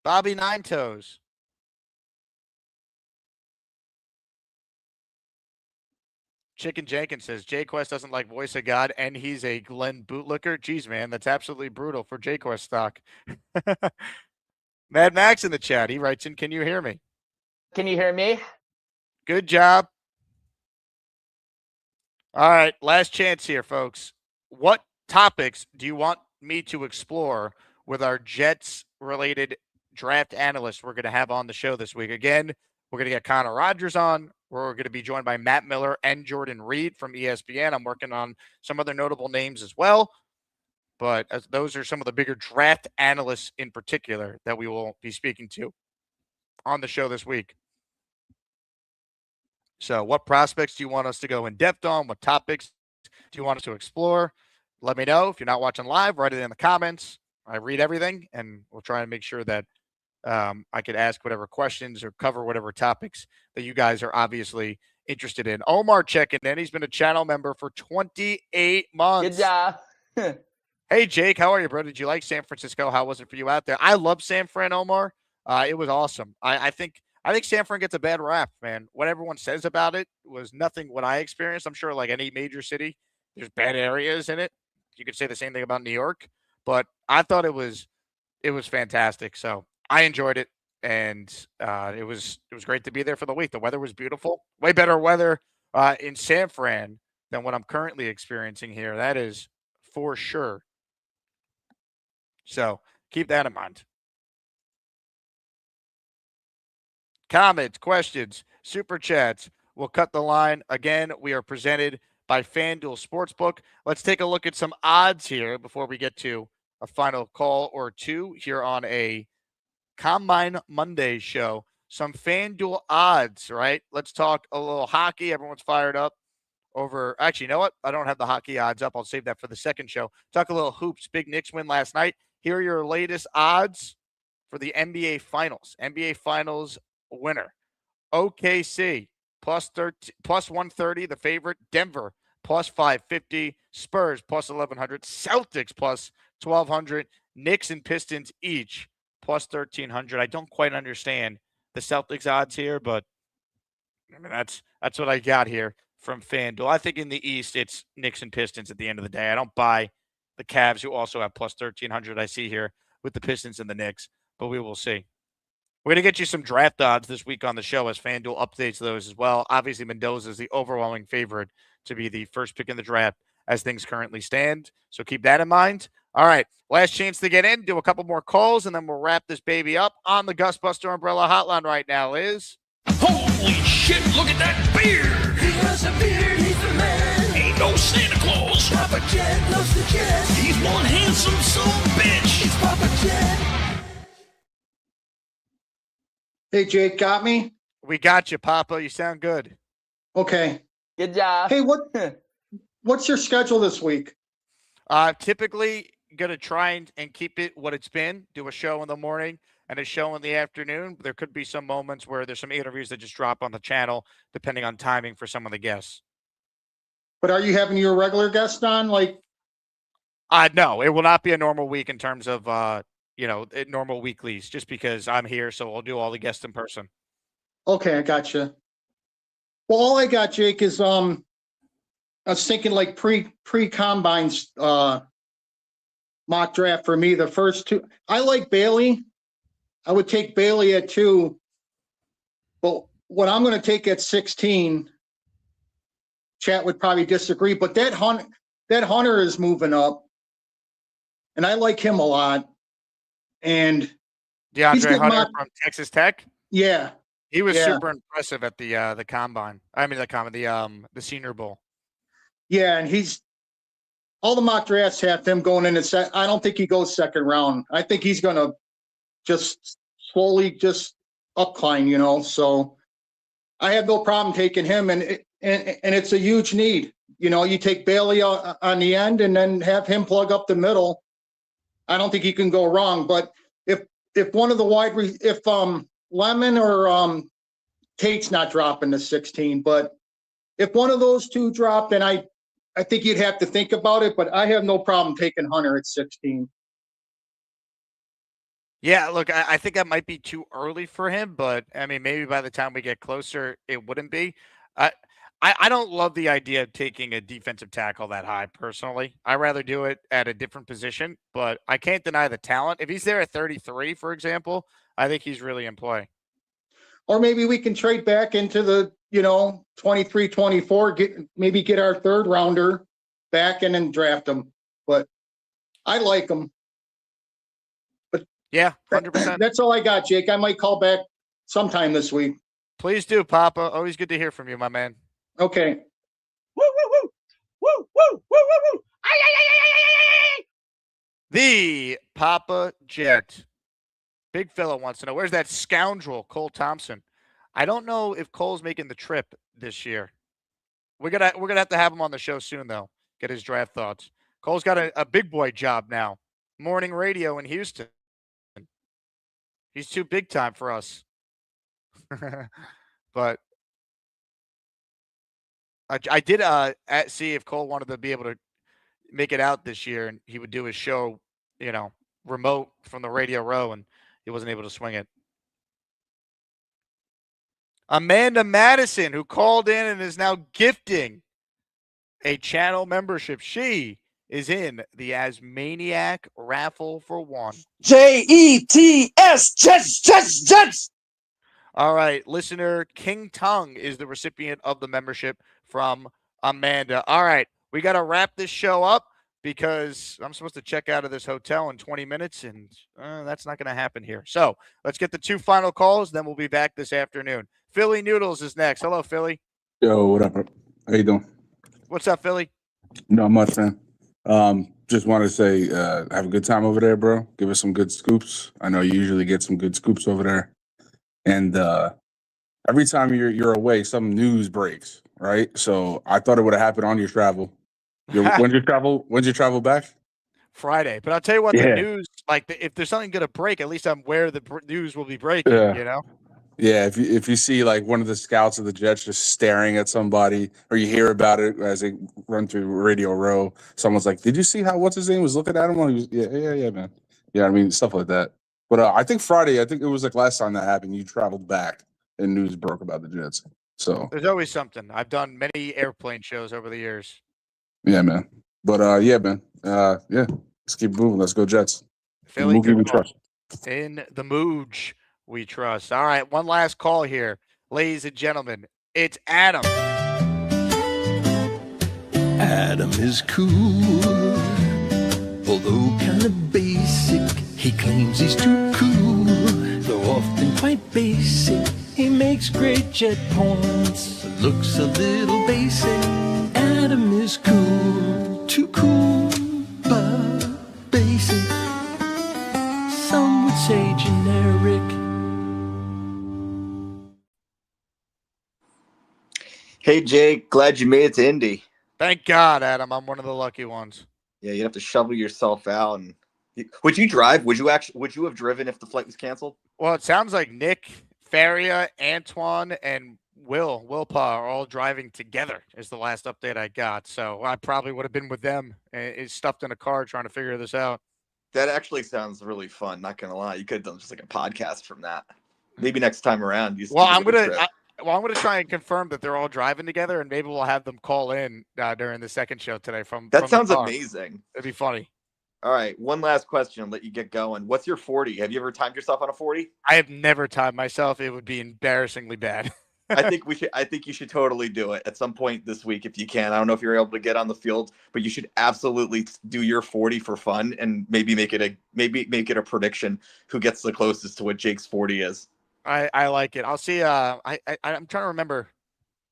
Bobby Nine Toes. Chicken Jenkins says Jquest doesn't like Voice of God, and he's a Glenn bootlicker. Jeez, man, that's absolutely brutal for Jquest stock. Mad Max in the chat. He writes in, "Can you hear me?" Can you hear me? Good job. All right, last chance here, folks. What topics do you want me to explore with our Jets-related draft analysts we're going to have on the show this week? Again, we're going to get Connor Rogers on. We're going to be joined by Matt Miller and Jordan Reed from ESPN. I'm working on some other notable names as well, but those are some of the bigger draft analysts in particular that we will be speaking to on the show this week. So what prospects do you want us to go in depth on? What topics do you want us to explore? Let me know. If you're not watching live, write it in the comments. I read everything, and we'll try and make sure that I could ask whatever questions or cover whatever topics that you guys are obviously interested in. Omar checking in. He's been a channel member for 28 months. Good job. Hey, Jake, how are you, bro? Did you like San Francisco? How was it for you out there? I love San Fran, Omar. It was awesome. I think San Fran gets a bad rap, man. What everyone says about it was nothing what I experienced. I'm sure like any major city, there's bad areas in it. You could say the same thing about New York, but I thought it was fantastic. So I enjoyed it, and it was great to be there for the week. The weather was beautiful. Way better weather in San Fran than what I'm currently experiencing here. That is for sure. So keep that in mind. Comments, questions, super chats. We'll cut the line. Again, we are presented by FanDuel Sportsbook. Let's take a look at some odds here before we get to a final call or two here on a Combine Monday show. Some FanDuel odds, right? Let's talk a little hockey. Everyone's fired up over. Actually, you know what? I don't have the hockey odds up. I'll save that for the second show. Talk a little hoops. Big Knicks win last night. Here are your latest odds for the NBA Finals. NBA Finals winner. OKC plus 130, the favorite. Denver plus 550. Spurs plus 1,100. Celtics plus 1,200. Knicks and Pistons each plus 1,300. I don't quite understand the Celtics odds here, but I mean that's what I got here from FanDuel. I think in the East it's Knicks and Pistons at the end of the day. I don't buy the Cavs, who also have plus 1,300 I see here with the Pistons and the Knicks, but we will see. We're going to get you some draft odds this week on the show as FanDuel updates those as well. Obviously, Mendoza is the overwhelming favorite to be the first pick in the draft as things currently stand. So keep that in mind. All right, last chance to get in. Do a couple more calls, and then we'll wrap this baby up on the Gusbuster Umbrella Hotline right now, Liz. Holy shit, look at that beard! He has a beard, he's the man. Ain't no Santa Claus. Papa Jet loves the Jet. He's one handsome son of a bitch. It's Papa Jet. Hey, Jake, got me? We got you, Papa. You sound good. Okay. Good job. Hey, what's your schedule this week? Typically, going to try and keep it what it's been. Do a show in the morning and a show in the afternoon. There could be some moments where there's some interviews that just drop on the channel, depending on timing for some of the guests. But are you having your regular guest on? No, it will not be a normal week in terms of normal weeklies, just because I'm here, so I'll do all the guests in person. Okay, I gotcha. Well, all I got, Jake, is I was thinking like pre-combines mock draft for me. The first two, I like Bailey. I would take Bailey at 2, but what I'm going to take at 16, chat would probably disagree, but that Hunter is moving up, and I like him a lot. And DeAndre Hunter from Texas Tech. Yeah, he was super impressive at the combine. I mean, the Senior Bowl. Yeah, and all the mock drafts have him going in. I don't think he goes second round. I think he's going to just slowly just upcline, So I have no problem taking him, and it's a huge need. You take Bailey on the end and then have him plug up the middle. I don't think you can go wrong. But if one of the if Lemon or Tate's not dropping to 16, but if one of those two drop, then I think you'd have to think about it. But I have no problem taking Hunter at 16. Yeah, look, I think that might be too early for him, but I mean, maybe by the time we get closer, it wouldn't be. I, I don't love the idea of taking a defensive tackle that high personally. I rather do it at a different position, but I can't deny the talent. If he's there at 33, for example, I think he's really in play. Or maybe we can trade back into the, 23, 24, get our third rounder back and then draft him. But I like him. But yeah, 100%. That's all I got, Jake. I might call back sometime this week. Please do, Papa. Always good to hear from you, my man. Okay. Woo, woo, woo. Woo, woo, woo, woo, woo. The Papa Jet. Big fella wants to know, where's that scoundrel, Cole Thompson? I don't know if Cole's making the trip this year. We're gonna have to have him on the show soon, though. Get his draft thoughts. Cole's got a big boy job now. Morning radio in Houston. He's too big time for us. But I did see if Cole wanted to be able to make it out this year, and he would do his show, remote from the Radio Row, and he wasn't able to swing it. Amanda Madison, who called in and is now gifting a channel membership. She is in the Asmaniac raffle for one. Jets, Jets. All right, listener King Tongue is the recipient of the membership from Amanda. All right, we got to wrap this show up because I'm supposed to check out of this hotel in 20 minutes, and that's not going to happen here. So let's get the two final calls, then we'll be back this afternoon. Philly Noodles is next. Hello, Philly. Yo, what up? How you doing? What's up, Philly? Not much, man. Just want to say, have a good time over there, bro. Give us some good scoops. I know you usually get some good scoops over there. And every time you're away, some news breaks, right? So I thought it would have happened on your travel. When's your travel back? Friday. But I'll tell you what, the news, if there's something going to break, at least I'm where the news will be breaking, Yeah, if you see like one of the scouts of the Jets just staring at somebody, or you hear about it as they run through Radio Row, someone's like, "Did you see how what's his name was looking at him?" He was, yeah, man. Yeah, I mean stuff like that. But I think Friday, it was like last time that happened, you traveled back and news broke about the Jets. So there's always something. I've done many airplane shows over the years. Yeah, man. But yeah, man. Yeah, let's keep moving. Let's go Jets. Philly, we trust. In the Mooj, we trust. All right, one last call here. Ladies and gentlemen, it's Adam. Adam is cool, although kind of basic. He claims he's too cool, though often quite basic. He makes great jet points, looks a little basic. Adam is cool, too cool, but basic. Some would say generic. Hey, Jake, glad you made it to Indy. Thank God, Adam. I'm one of the lucky ones. Yeah, you'd have to shovel yourself out. And would you drive? Would you have driven if the flight was canceled? Well, it sounds like Nick, Faria, Antoine, and Willpa are all driving together is the last update I got. So I probably would have been with them stuffed in a car trying to figure this out. That actually sounds really fun. Not going to lie. You could have done just like a podcast from that. Maybe next time around. I'm going to try and confirm that they're all driving together, and maybe we'll have them call in during the second show today. That sounds amazing. It'd be funny. All right, one last question. I'll let you get going. What's your 40? Have you ever timed yourself on a 40? I have never timed myself. It would be embarrassingly bad. I think you should totally do it at some point this week if you can. I don't know if you're able to get on the field, but you should absolutely do your 40 for fun and maybe make it a prediction who gets the closest to what Jake's 40 is. I like it. I'll see. I'm trying to remember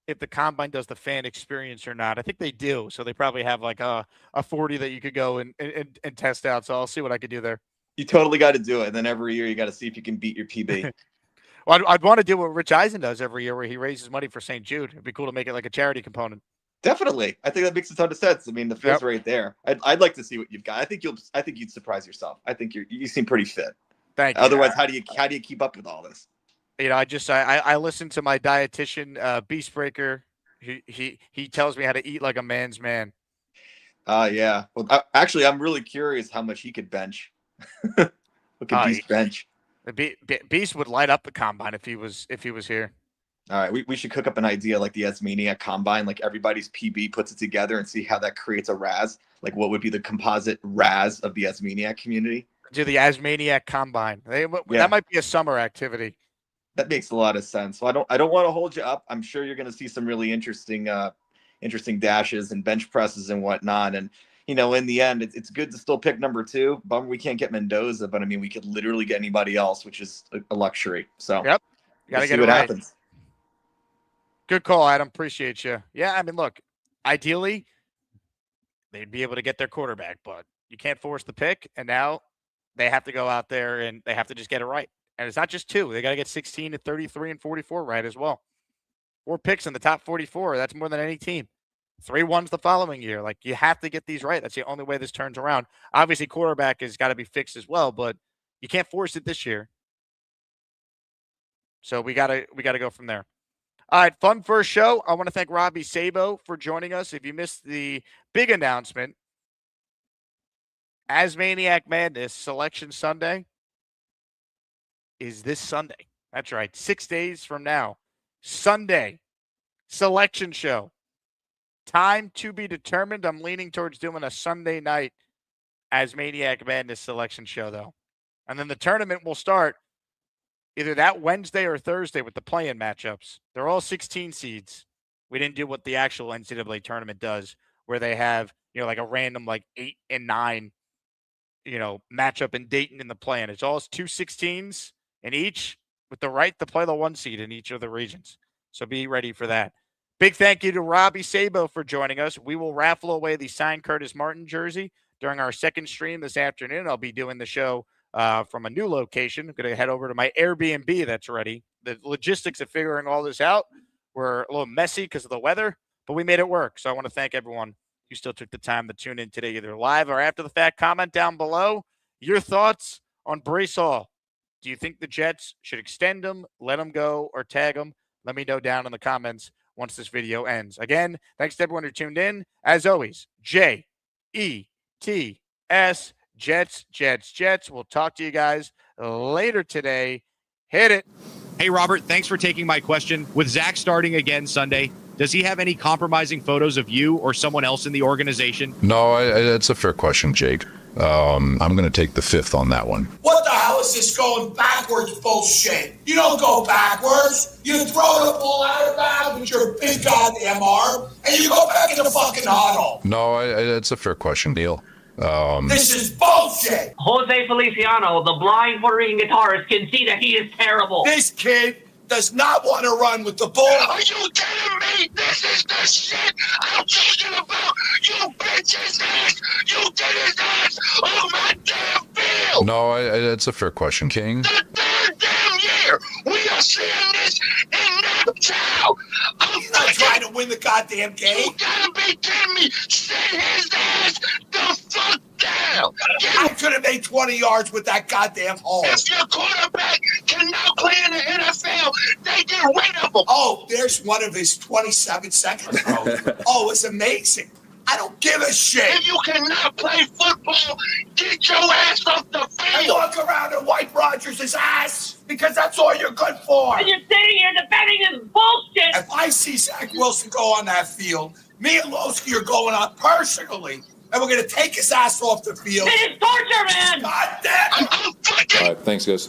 if the combine does the fan experience or not. I think they do. So they probably have like a 40 that you could go and test out. So I'll see what I could do there. You totally got to do it. And then every year you got to see if you can beat your PB. Well, I'd want to do what Rich Eisen does every year where he raises money for St. Jude. It'd be cool to make it like a charity component. Definitely. I think that makes a ton of sense. I mean, the field's right there. I'd like to see what you've got. I think you'd surprise yourself. I think you seem pretty fit. Thank you. Otherwise, how do you keep up with all this? I listen to my dietitian, Beastbreaker. He tells me how to eat like a man's man. Yeah. Well, actually, I'm really curious how much he could bench. Look at Beast bench. Beast would light up the combine if he was here. All right, we should cook up an idea like the Asmaniac combine, like everybody's PB puts it together and see how that creates a Raz. Like what would be the composite Raz of the Asmaniac community? Do the Asmaniac combine. That might be a summer activity. That makes a lot of sense. So I don't want to hold you up. I'm sure you're going to see some really interesting dashes and bench presses and whatnot. And in the end, it's good to still pick number 2. Bummer we can't get Mendoza, but I mean we could literally get anybody else, which is a luxury. So yep, gotta see what happens. Good call, Adam. Appreciate you. Yeah, I mean, look, ideally, they'd be able to get their quarterback, but you can't force the pick, and now they have to go out there and they have to just get it right. And it's not just 2. They got to get 16 to 33 and 44 right as well. 4 picks in the top 44. That's more than any team. 3 ones the following year. Like, you have to get these right. That's the only way this turns around. Obviously, quarterback has got to be fixed as well, but you can't force it this year. So we gotta go from there. All right, fun first show. I want to thank Robby Sabo for joining us. If you missed the big announcement, Asmaniac Madness Selection Sunday is this Sunday. That's right, 6 days from now. Sunday, selection show. Time to be determined. I'm leaning towards doing a Sunday night Asmaniac Madness selection show, though. And then the tournament will start either that Wednesday or Thursday with the play-in matchups. They're all 16 seeds. We didn't do what the actual NCAA tournament does, where they have, like a random 8 and 9, matchup in Dayton in the play-in. It's all 2 16s in each with the right to play the 1 seed in each of the regions. So be ready for that. Big thank you to Robby Sabo for joining us. We will raffle away the signed Curtis Martin jersey during our second stream this afternoon. I'll be doing the show from a new location. I'm going to head over to my Airbnb that's ready. The logistics of figuring all this out were a little messy because of the weather, but we made it work. So I want to thank everyone who still took the time to tune in today, either live or after the fact. Comment down below your thoughts on Breece Hall. Do you think the Jets should extend him, let him go, or tag him? Let me know down in the comments once this video ends. Again, thanks to everyone who tuned in. As always, Jets, Jets. We'll talk to you guys later today. Hit it. Hey, Robert, thanks for taking my question. With Zach starting again Sunday, does he have any compromising photos of you or someone else in the organization? No, it's a fair question, Jake. I'm going to take the 5th on that one. What the hell is this going backwards bullshit? You don't go backwards. You throw the ball out of bounds with your big goddamn arm, and you go back in the fucking huddle. No, it's a fair question, Neil. This is bullshit. Jose Feliciano, the blind Puerto Rican guitarist, can see that he is terrible. This kid does not want to run with the ball. Are you kidding me? This is the shit I'm talking about. You bitch's ass. You did his ass on my damn field. No, it's a fair question, King. The 3rd damn year we are seeing this in Naptown. He's not trying to win the goddamn game. You gotta be kidding me. Send his ass the fuck down. I could have made 20 yards with that goddamn hole. If your quarterback cannot play in the NFL, they get rid of him. Oh, there's one of his 27-second throws. Oh, it's amazing. I don't give a shit. If you cannot play football, get your ass off the field. And walk around and wipe Rodgers' ass because that's all you're good for. And you're sitting here defending this bullshit. If I see Zach Wilson go on that field, me and Lowski are going out personally, and we're going to take his ass off the field. It is torture, man. God damn it. All right, thanks, guys.